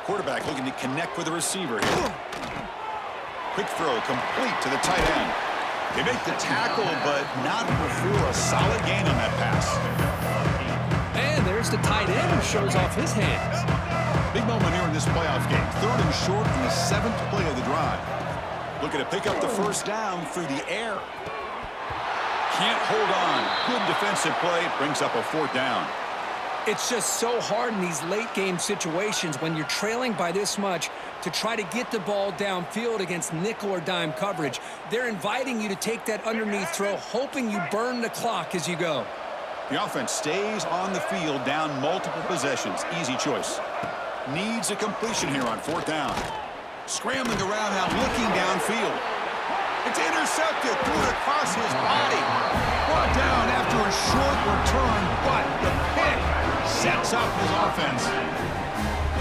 Quarterback looking to connect with the receiver here. Quick throw complete to the tight end. They make the tackle, but not before a solid gain on that pass. And there's the tight end who shows off his hands. Big moment here in this playoff game. 3rd and short in the 7th play of the drive. Looking to pick up the first down through the air. Can't hold on. Good defensive play. Brings up a 4th down. It's just so hard in these late-game situations when you're trailing by this much to try to get the ball downfield against nickel or dime coverage. They're inviting you to take that underneath throw, hoping you burn the clock as you go. The offense stays on the field down multiple possessions. Easy choice. Needs a completion here on 4th down. Scrambling around now, looking downfield. It's intercepted, threw it across his body. Brought down after a short return, but the pick sets up his offense.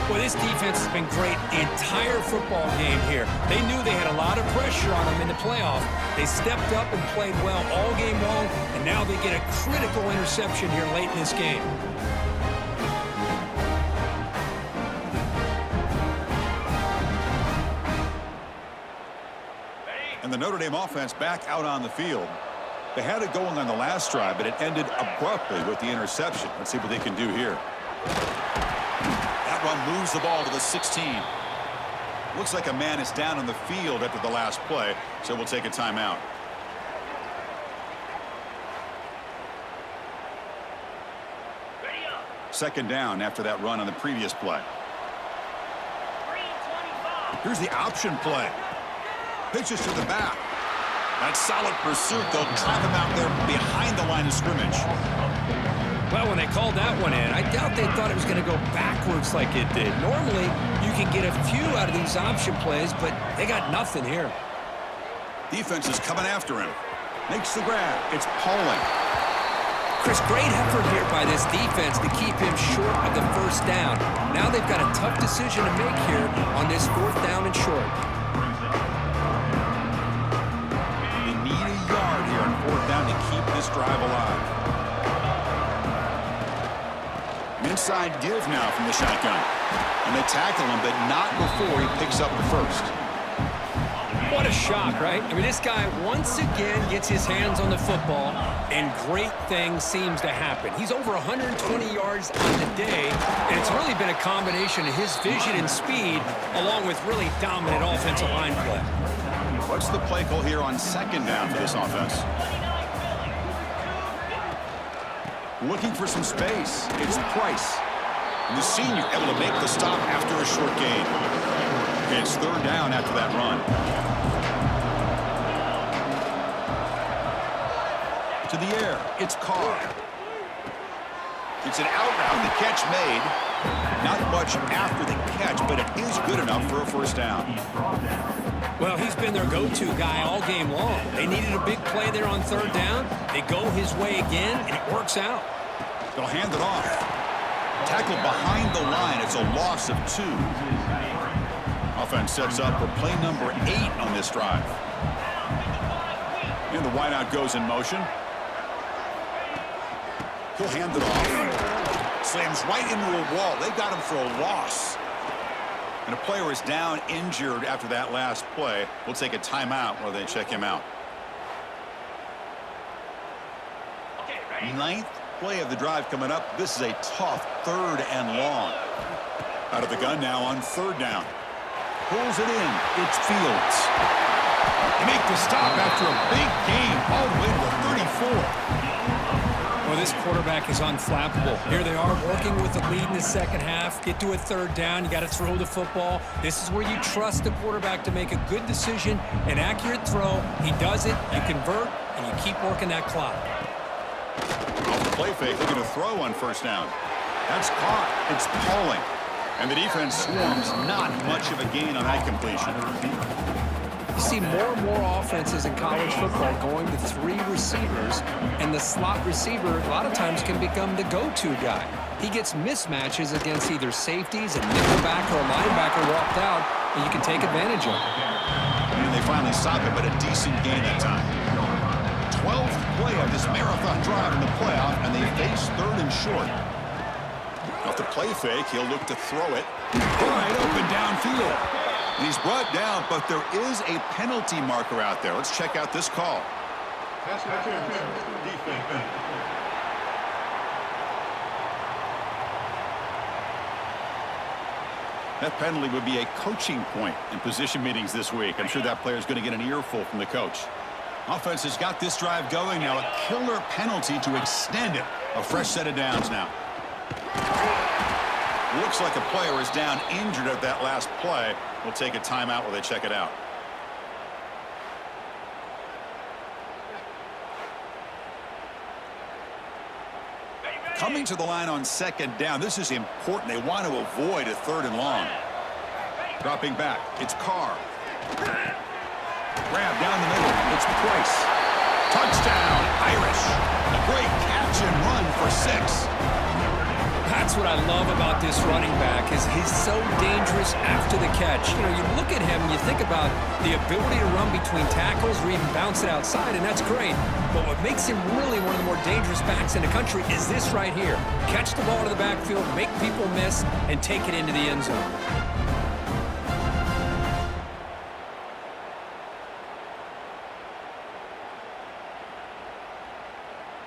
Well, this defense has been great the entire football game here. They knew they had a lot of pressure on them in the playoff. They stepped up and played well all game long, and now they get a critical interception here late in this game. And the Notre Dame offense back out on the field. They had it going on the last drive, but it ended abruptly with the interception. Let's see what they can do here. That run moves the ball to the 16. Looks like a man is down on the field after the last play, so we'll take a timeout. Second down after that run on the previous play. Here's the option play. Pitches to the back. That's solid pursuit. They'll trap him out there behind the line of scrimmage. Well, when they called that one in, I doubt they thought it was going to go backwards like it did. Normally, you can get a few out of these option plays, but they got nothing here. Defense is coming after him. Makes the grab. It's Pauling. Chris, great effort here by this defense to keep him short of the first down. Now they've got a tough decision to make here on this fourth down and short. They need a yard here on fourth down to keep this drive alive. An inside give now from the shotgun. And they tackle him, but not before he picks up the first. What a shock, right? I mean, this guy once again gets his hands on the football, and great things seems to happen. He's over 120 yards on the day, and it's really been a combination of his vision and speed, along with really dominant offensive line play. What's the play call here on second down for this offense? Looking for some space. It's Price. And the senior able to make the stop after a short gain. It's third down after that run. To the air. It's Carr. It's an out route. The catch made. Not much after the catch, but it is good enough for a first down. Well, he's been their go-to guy all game long. They needed a big play there on third down. They go his way again, and it works out. They'll hand it off. Tackled behind the line. It's a loss of 2. Offense sets up for play number 8 on this drive. And the wideout goes in motion. He'll hand it off. Slams right into a wall. They got him for a loss. And a player is down injured after that last play. We'll take a timeout while they check him out. Ninth play of the drive coming up. This is a tough third and long. Out of the gun now on third down. Pulls it in. It's Fields. They make the stop after a big gain all the way to the 34. Well, this quarterback is unflappable. Here they are working with the lead in the second half. Get to a third down. You got to throw the football. This is where you trust the quarterback to make a good decision, an accurate throw. He does it. You convert, and you keep working that clock. Off the play fake, looking to throw on first down. That's caught. It's Pauling. And the defense swarms. Not much of a gain on that completion. You see more and more offenses in college football going to 3 receivers, and the slot receiver a lot of times can become the go-to guy. He gets mismatches against either safeties, a nickelback, or a linebacker walked out, and you can take advantage of it. And they finally stop it, but a decent gain that time. 12th play of this marathon drive in the playoff, and they face third and short. Off the play fake, he'll look to throw it. Right open downfield. And he's brought down, but there is a penalty marker out there. Let's check out this call. That penalty would be a coaching point in position meetings this week. I'm sure that player is going to get an earful from the coach. Offense has got this drive going now. A killer penalty to extend it. A fresh set of downs now. Looks like a player is down injured at that last play. We'll take a timeout while they check it out. Coming to the line on second down. This is important. They want to avoid a third and long. Dropping back. It's Carr. Grab down the middle. It's Price. Touchdown, Irish. A great catch and run for 6. That's what I love about this running back is he's so dangerous after the catch. You know, you look at him and you think about the ability to run between tackles or even bounce it outside, and that's great. But what makes him really one of the more dangerous backs in the country is this right here. Catch the ball to the backfield, make people miss, and take it into the end zone.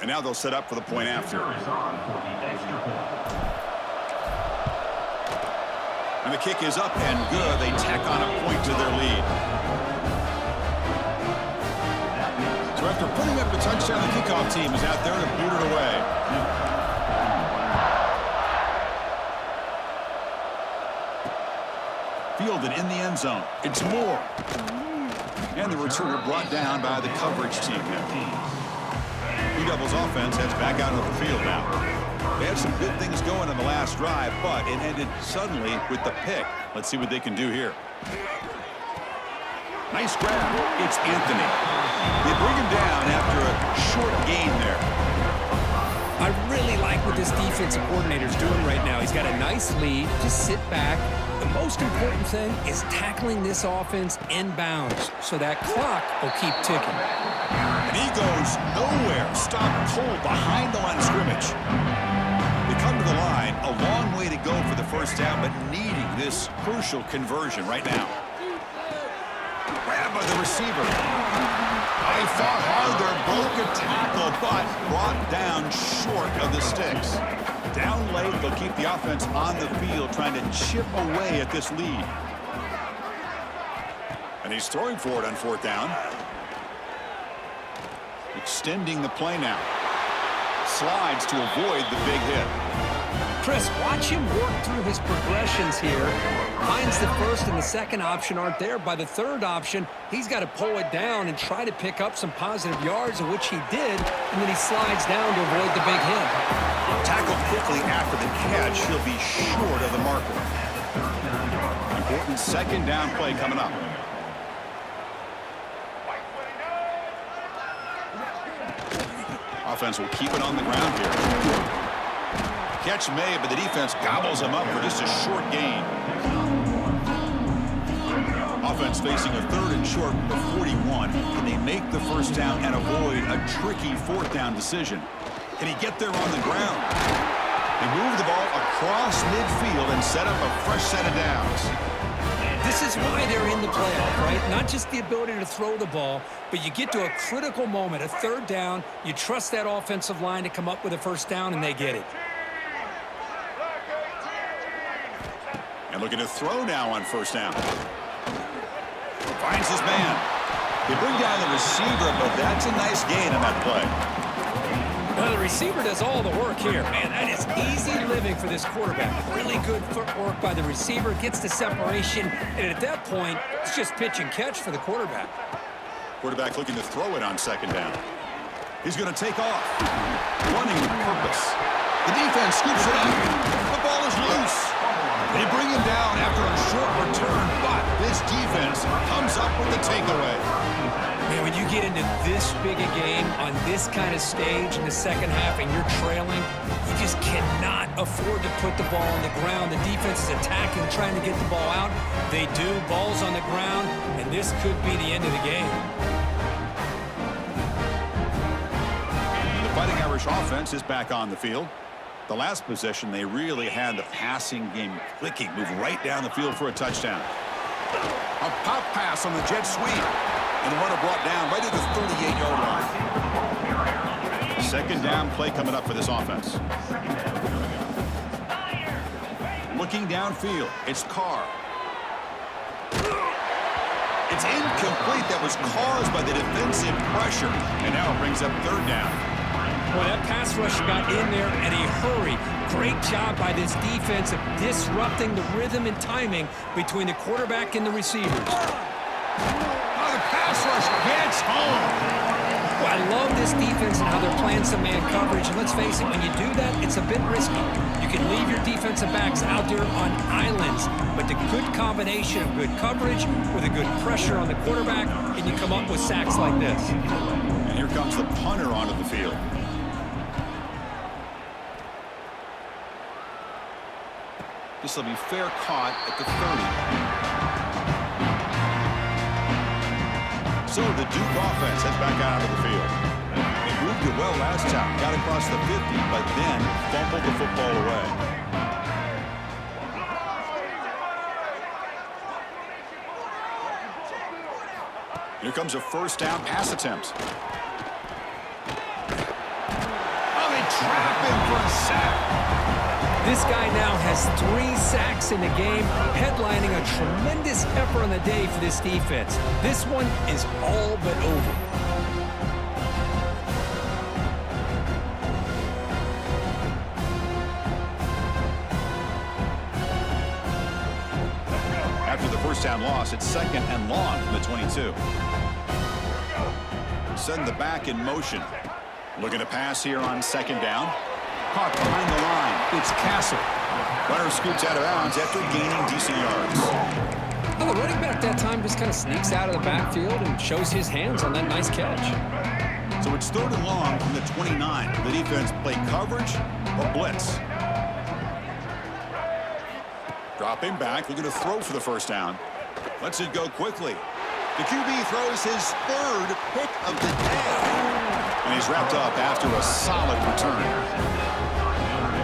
And now they'll set up for the point after. And the kick is up and good. They tack on a point to their lead. So after putting up a touchdown, the kickoff team is out there to boot it away. Fielded in the end zone. It's Moore. And the returner brought down by the coverage team. Blue Devils offense heads back out of the field now. They had some good things going in the last drive, but it ended suddenly with the pick. Let's see what they can do here. Nice grab. It's Anthony. They bring him down after a short gain there. I really like what this defensive coordinator is doing right now. He's got a nice lead. Just sit back. The most important thing is tackling this offense inbounds so that clock will keep ticking. And he goes nowhere. Stopped cold behind the line of scrimmage. They come to the line, a long way to go for the first down, but needing this crucial conversion right now. Grabbed by the receiver. They fought hard there, broke a tackle, but brought down short of the sticks. Down late, they'll keep the offense on the field, trying to chip away at this lead. And he's throwing for it on fourth down. Extending the play now. Slides to avoid the big hit. Chris, watch him work through his progressions here. Finds the first and the second option aren't there. By the third option, he's got to pull it down and try to pick up some positive yards, of which he did, and then he slides down to avoid the big hit. Tackled quickly after the catch, he'll be short of the marker. Important second down play coming up. Offense will keep it on the ground here. Catch made, but the defense gobbles him up for just a short gain. Offense facing a third and short of 41. Can they make the first down and avoid a tricky fourth down decision? Can he get there on the ground? They move the ball across midfield and set up a fresh set of downs. This is why they're in the playoff, right? Not just the ability to throw the ball, but you get to a critical moment, a third down, you trust that offensive line to come up with a first down, and they get it. And looking to throw now on first down. Finds his man. They bring down the receiver, but that's a nice gain on that play. Well, the receiver does all the work here. Man, that is easy living for this quarterback. Really good footwork by the receiver, gets the separation, and at that point, it's just pitch and catch for the quarterback. Quarterback looking to throw it on second down. He's going to take off. Running with purpose. The defense scoops it up. The ball is loose. They bring him down after a short return, but this defense comes up with the takeaway. Man, when you get into this big a game on this kind of stage in the second half and you're trailing, you just cannot afford to put the ball on the ground. The defense is attacking, trying to get the ball out. They do. Ball's on the ground, and this could be the end of the game. The Fighting Irish offense is back on the field. The last possession, they really had the passing game clicking, move right down the field for a touchdown. A pop pass on the jet sweep. And the runner brought down right at the 38-yard line. Second down play coming up for this offense. Looking downfield, it's Carr. It's incomplete. That was caused by the defensive pressure. And now it brings up third down. Boy, that pass rush got in there in a hurry. Great job by this defense of disrupting the rhythm and timing between the quarterback and the receivers. Oh, the pass rush gets home. Well, I love this defense and how they're playing some man coverage. And let's face it, when you do that, it's a bit risky. You can leave your defensive backs out there on islands, but the good combination of good coverage with a good pressure on the quarterback, and you come up with sacks like this. And here comes the punter onto the field. This will be fair caught at the 30. So the Duke offense heads back out of the field. They moved it well last time, got across the 50, but then fumbled the football away. Here comes a first down pass attempt. Oh, they trap him for a sack. This guy now has 3 sacks in the game, headlining a tremendous effort on the day for this defense. This one is all but over. After the first down loss, it's 2nd and long from the 22. Send the back in motion. Looking to pass here on 2nd down. Caught behind the line. It's Castle. Runner scoots out of bounds after gaining decent yards. Well, the running back that time just kind of sneaks out of the backfield and shows his hands on that nice catch. So it's 3rd and long from the 29. The defense play coverage or blitz. Dropping back, looking to throw for the first down. Lets it go quickly. The QB throws his 3rd pick of the day. And he's wrapped up after a solid return.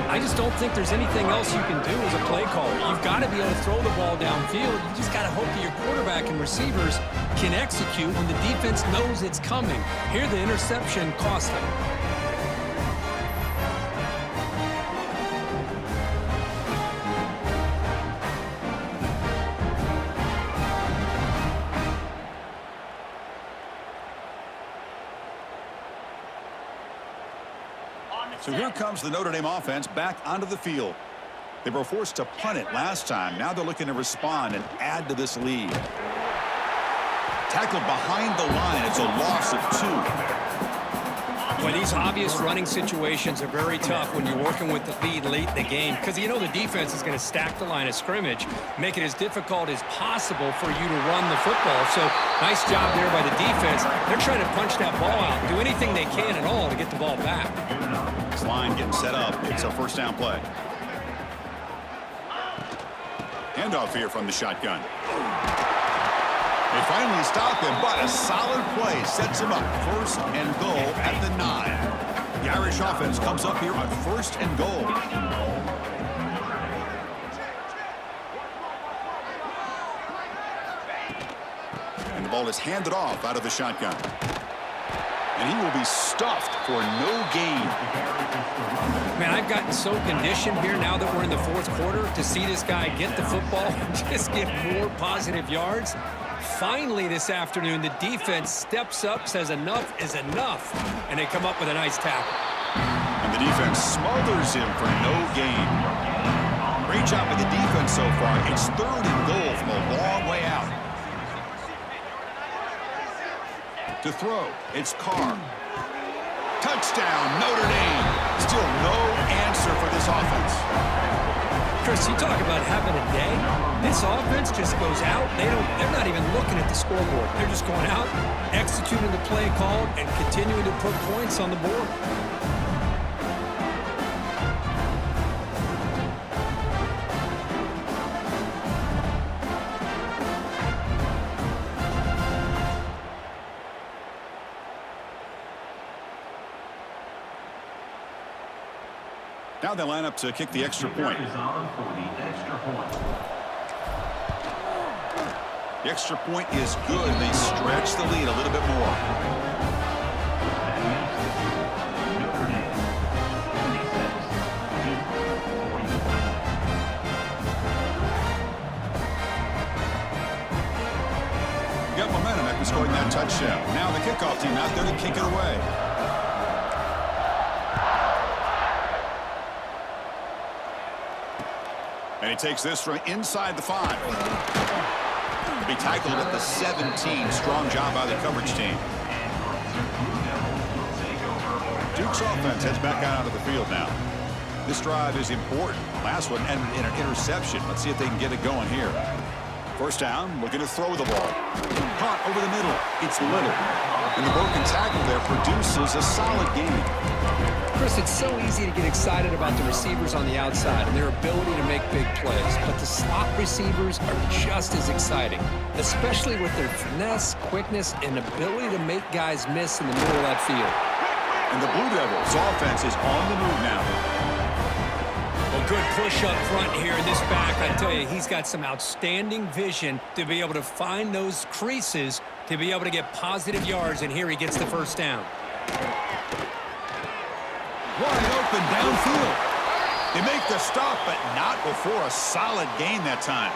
I just don't think there's anything else you can do as a play caller. You've got to be able to throw the ball downfield. You just got to hope that your quarterback and receivers can execute when the defense knows it's coming. Here, the interception cost them. So here comes the Notre Dame offense back onto the field. They were forced to punt it last time. Now they're looking to respond and add to this lead. Tackled behind the line. It's a loss of 2. Well, these obvious running situations are very tough when you're working with the lead late in the game because you know the defense is going to stack the line of scrimmage, make it as difficult as possible for you to run the football. So nice job there by the defense. They're trying to punch that ball out, do anything they can at all to get the ball back. This line getting set up. It's a first down play. Handoff here from the shotgun. They finally stop him, but a solid play sets him up. 1st and goal at the 9. The Irish offense comes up here on 1st and goal. And the ball is handed off out of the shotgun. And he will be stuffed for no gain. Man, I've gotten so conditioned here now that we're in the 4th quarter to see this guy get the football and just get more positive yards. Finally this afternoon, the defense steps up, says enough is enough, and they come up with a nice tackle. And the defense smothers him for no gain. Great job by the defense so far. It's 3rd and goal from a long way out. To throw, it's Carr. Touchdown, Notre Dame. Still no answer for this offense. Chris, you talk about having a day. This offense just goes out. They're not even looking at the scoreboard. They're just going out, executing the play called, and continuing to put points on the board. Now they line up to kick the extra point. The extra point is good. They stretch the lead a little bit more. Got momentum after scoring that touchdown. Now the kickoff team out there to kick it away. And he takes this from inside the 5. He tackled at the 17. Strong job by the coverage team. Duke's offense heads back out of the field now. This drive is important. Last one ended in an interception. Let's see if they can get it going here. First down, looking to throw the ball. Caught over the middle. It's Little. And the broken tackle there produces a solid gain. Chris, it's so easy to get excited about the receivers on the outside and their ability to make big plays, but the slot receivers are just as exciting, especially with their finesse, quickness, and ability to make guys miss in the middle of that field. And the Blue Devils offense is on the move now. Well, good push up front here in this back. I tell you, he's got some outstanding vision to be able to find those creases to be able to get positive yards, and here he gets the first down. Wide open downfield. They make the stop, but not before a solid gain that time.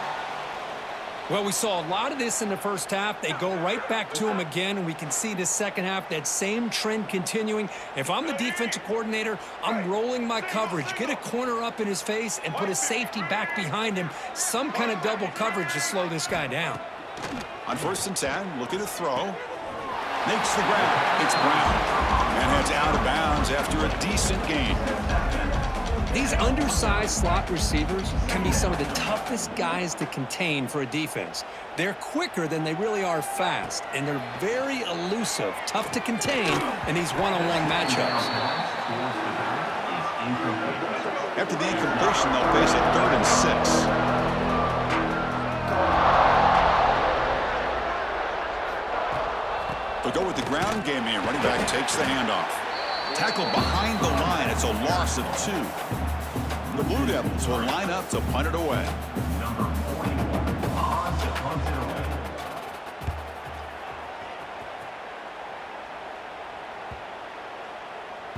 Well, we saw a lot of this in the first half. They go right back to him again, and we can see the second half, that same trend continuing. If I'm the defensive coordinator, I'm rolling my coverage. Get a corner up in his face and put a safety back behind him. Some kind of double coverage to slow this guy down. On 1st and 10, look at the throw. Makes the ground. It's Brown. And heads out of bounds after a decent gain. These undersized slot receivers can be some of the toughest guys to contain for a defense. They're quicker than they really are fast, and they're very elusive, tough to contain in these one-on-one matchups. After the incompletion, they'll face a 3rd and 6. They'll go with the ground game here. Running back takes the handoff. Tackled behind the line. It's a loss of 2. The Blue Devils will line up to punt it away. Number 41 on to punt it away.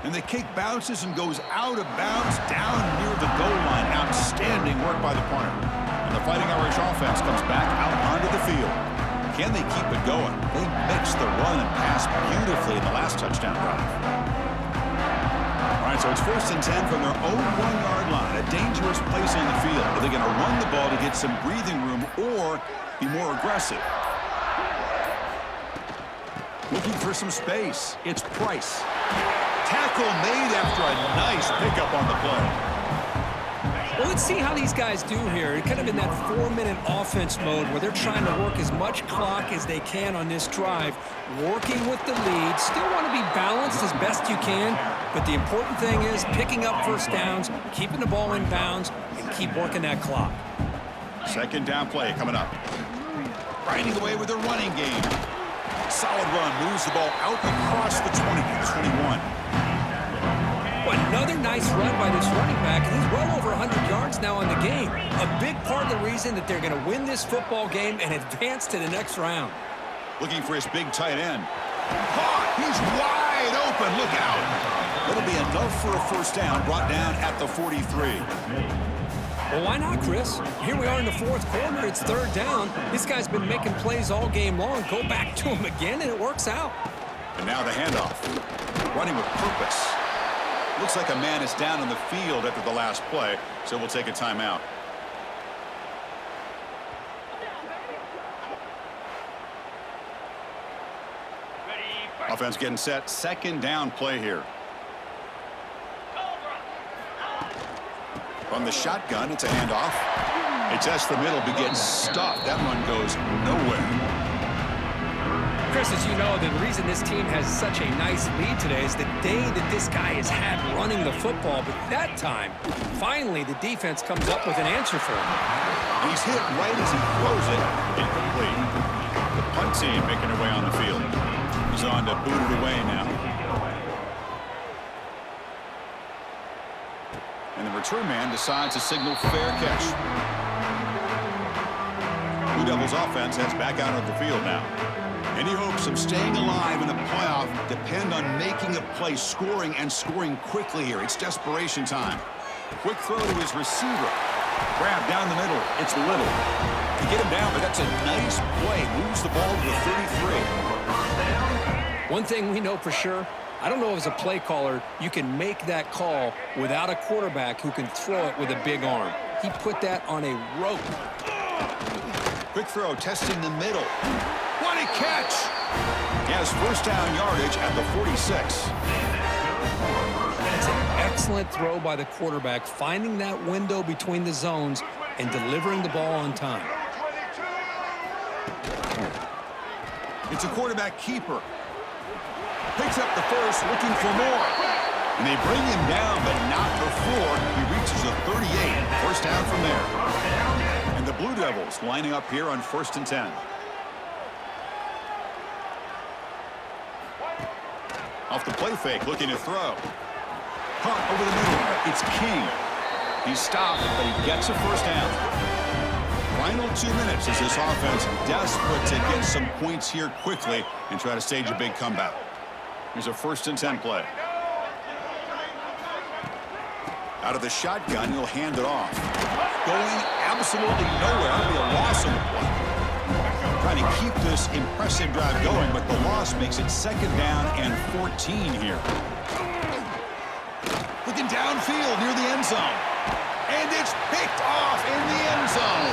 And the kick bounces and goes out of bounds down near the goal line. Outstanding work by the punter. And the Fighting Irish offense comes back out onto the field. Can they keep it going? They mixed the run and pass beautifully in the last touchdown drive. All right, so it's 1st and 10 from their own 1-yard line. A dangerous place on the field. Are they going to run the ball to get some breathing room or be more aggressive? Looking for some space. It's Price. Tackle made after a nice pickup on the play. Well, let's see how these guys do here. Kind of in that 4-minute offense mode where they're trying to work as much clock as they can on this drive, working with the lead. Still want to be balanced as best you can, but the important thing is picking up first downs, keeping the ball in bounds, and keep working that clock. 2nd down play coming up. Riding away with a running game. Solid run, moves the ball out across the 20, 21. Another nice run by this running back, and he's well over 100 yards now in the game. A big part of the reason that they're going to win this football game and advance to the next round. Looking for his big tight end. Caught! He's wide open. Look out. That'll be enough for a first down, brought down at the 43. Well, why not, Chris? Here we are in the 4th quarter. It's 3rd down. This guy's been making plays all game long. Go back to him again, and it works out. And now the handoff. Running with purpose. Looks like a man is down on the field after the last play, so we'll take a timeout. Offense getting set. 2nd down play here. From the shotgun, it's a handoff. It tests the middle, but gets stuffed. That one goes nowhere. Chris, as you know, the reason this team has such a nice lead today is the day that this guy has had running the football. But that time, finally, the defense comes up with an answer for him. He's hit right as he throws it. Incomplete. The punt team making their way on the field. He's on to boot it away now. And the return man decides to signal fair catch. Blue Devils offense heads back out of the field now. Any hopes of staying alive in the playoff depend on making a play, scoring, and scoring quickly here. It's desperation time. Quick throw to his receiver. Grab down the middle. It's Little. To get him down, but that's a nice play. Moves the ball to the 33. One thing we know for sure, I don't know if as a play caller you can make that call without a quarterback who can throw it with a big arm. He put that on a rope. Quick throw, testing the middle. What a catch! He has first down yardage at the 46. It's an excellent throw by the quarterback, finding that window between the zones and delivering the ball on time. It's a quarterback keeper. Picks up the first, looking for more. And they bring him down, but not before he reaches a 38. First down from there. And the Blue Devils lining up here on 1st and 10. Off the play fake, looking to throw. Punt over the middle. It's King. He's stopped, but he gets a first down. Final 2 minutes as this offense desperate to get some points here quickly and try to stage a big comeback. Here's a 1st and 10 play. Out of the shotgun, he'll hand it off. Going absolutely nowhere. That'll be a loss on the play. Trying to keep this impressive drive going, but the loss makes it 2nd down and 14 here. Looking downfield near the end zone. And it's picked off in the end zone.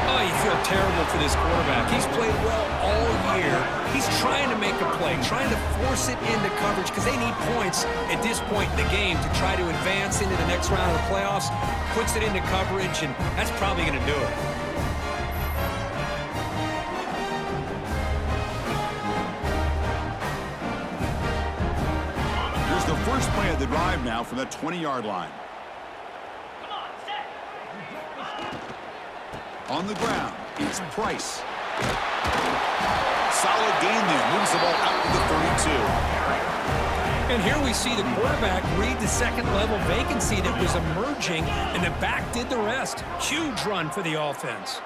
Oh, you feel terrible for this quarterback. He's played well all year. He's trying to make a play, trying to force it into coverage because they need points at this point in the game to try to advance into the next round of the playoffs. Puts it into coverage, and that's probably going to do it. Here's the first play of the drive now from the 20-yard line. On the ground, it's Price. Solid gain there. Moves the ball out to the 32. And here we see the quarterback read the second-level vacancy that was emerging, and the back did the rest. Huge run for the offense.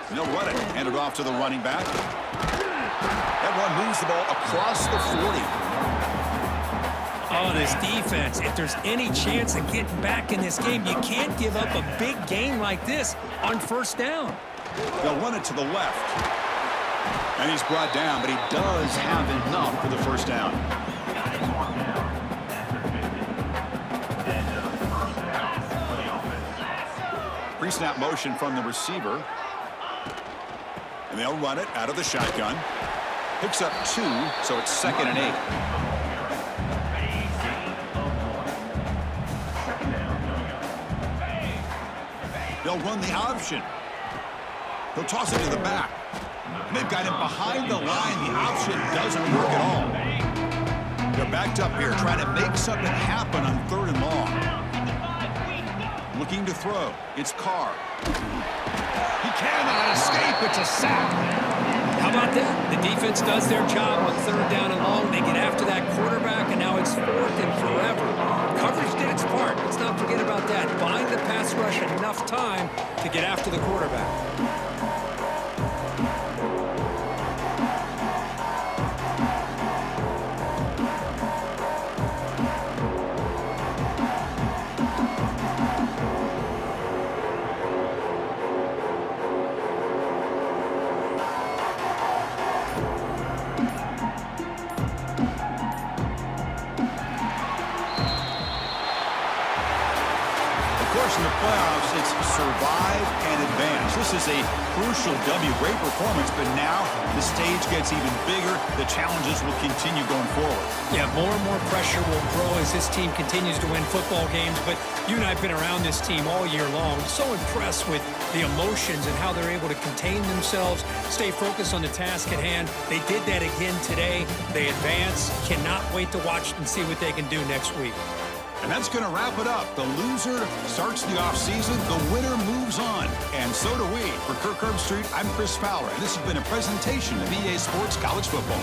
And they'll run it. Hand it off to the running back. That one moves the ball across the 40. Oh, this defense, if there's any chance of getting back in this game, you can't give up a big gain like this on 1st down. They'll run it to the left. And he's brought down, but he does have enough for the first down. Pre-snap motion from the receiver. And they'll run it out of the shotgun. Picks up 2, so it's 2nd and 8. They'll run the option. He'll toss it to the back. And they've got him behind the line. The option doesn't work at all. They're backed up here trying to make something happen on 3rd and long. Looking to throw. It's Carr. He cannot escape. It's a sack. How about that? The defense does their job on 3rd down and long. They get after that quarterback, and now it's 4th and forever. Coverage did its part. Let's not forget about that. Buying the pass rush enough time to get after the quarterback. In the playoffs, it's survive and advance. This is a crucial W. Great performance, but now the stage gets even bigger. The challenges will continue going forward. Yeah, more and more pressure will grow as this team continues to win football games, but you and I have been around this team all year long. So impressed with the emotions and how they're able to contain themselves, stay focused on the task at hand. They did that again today. They advance. Cannot wait to watch and see what they can do next week. And that's going to wrap it up. The loser starts the offseason. The winner moves on. And so do we. For Kirk Herbstreit, I'm Chris Fowler. And this has been a presentation of EA Sports College Football.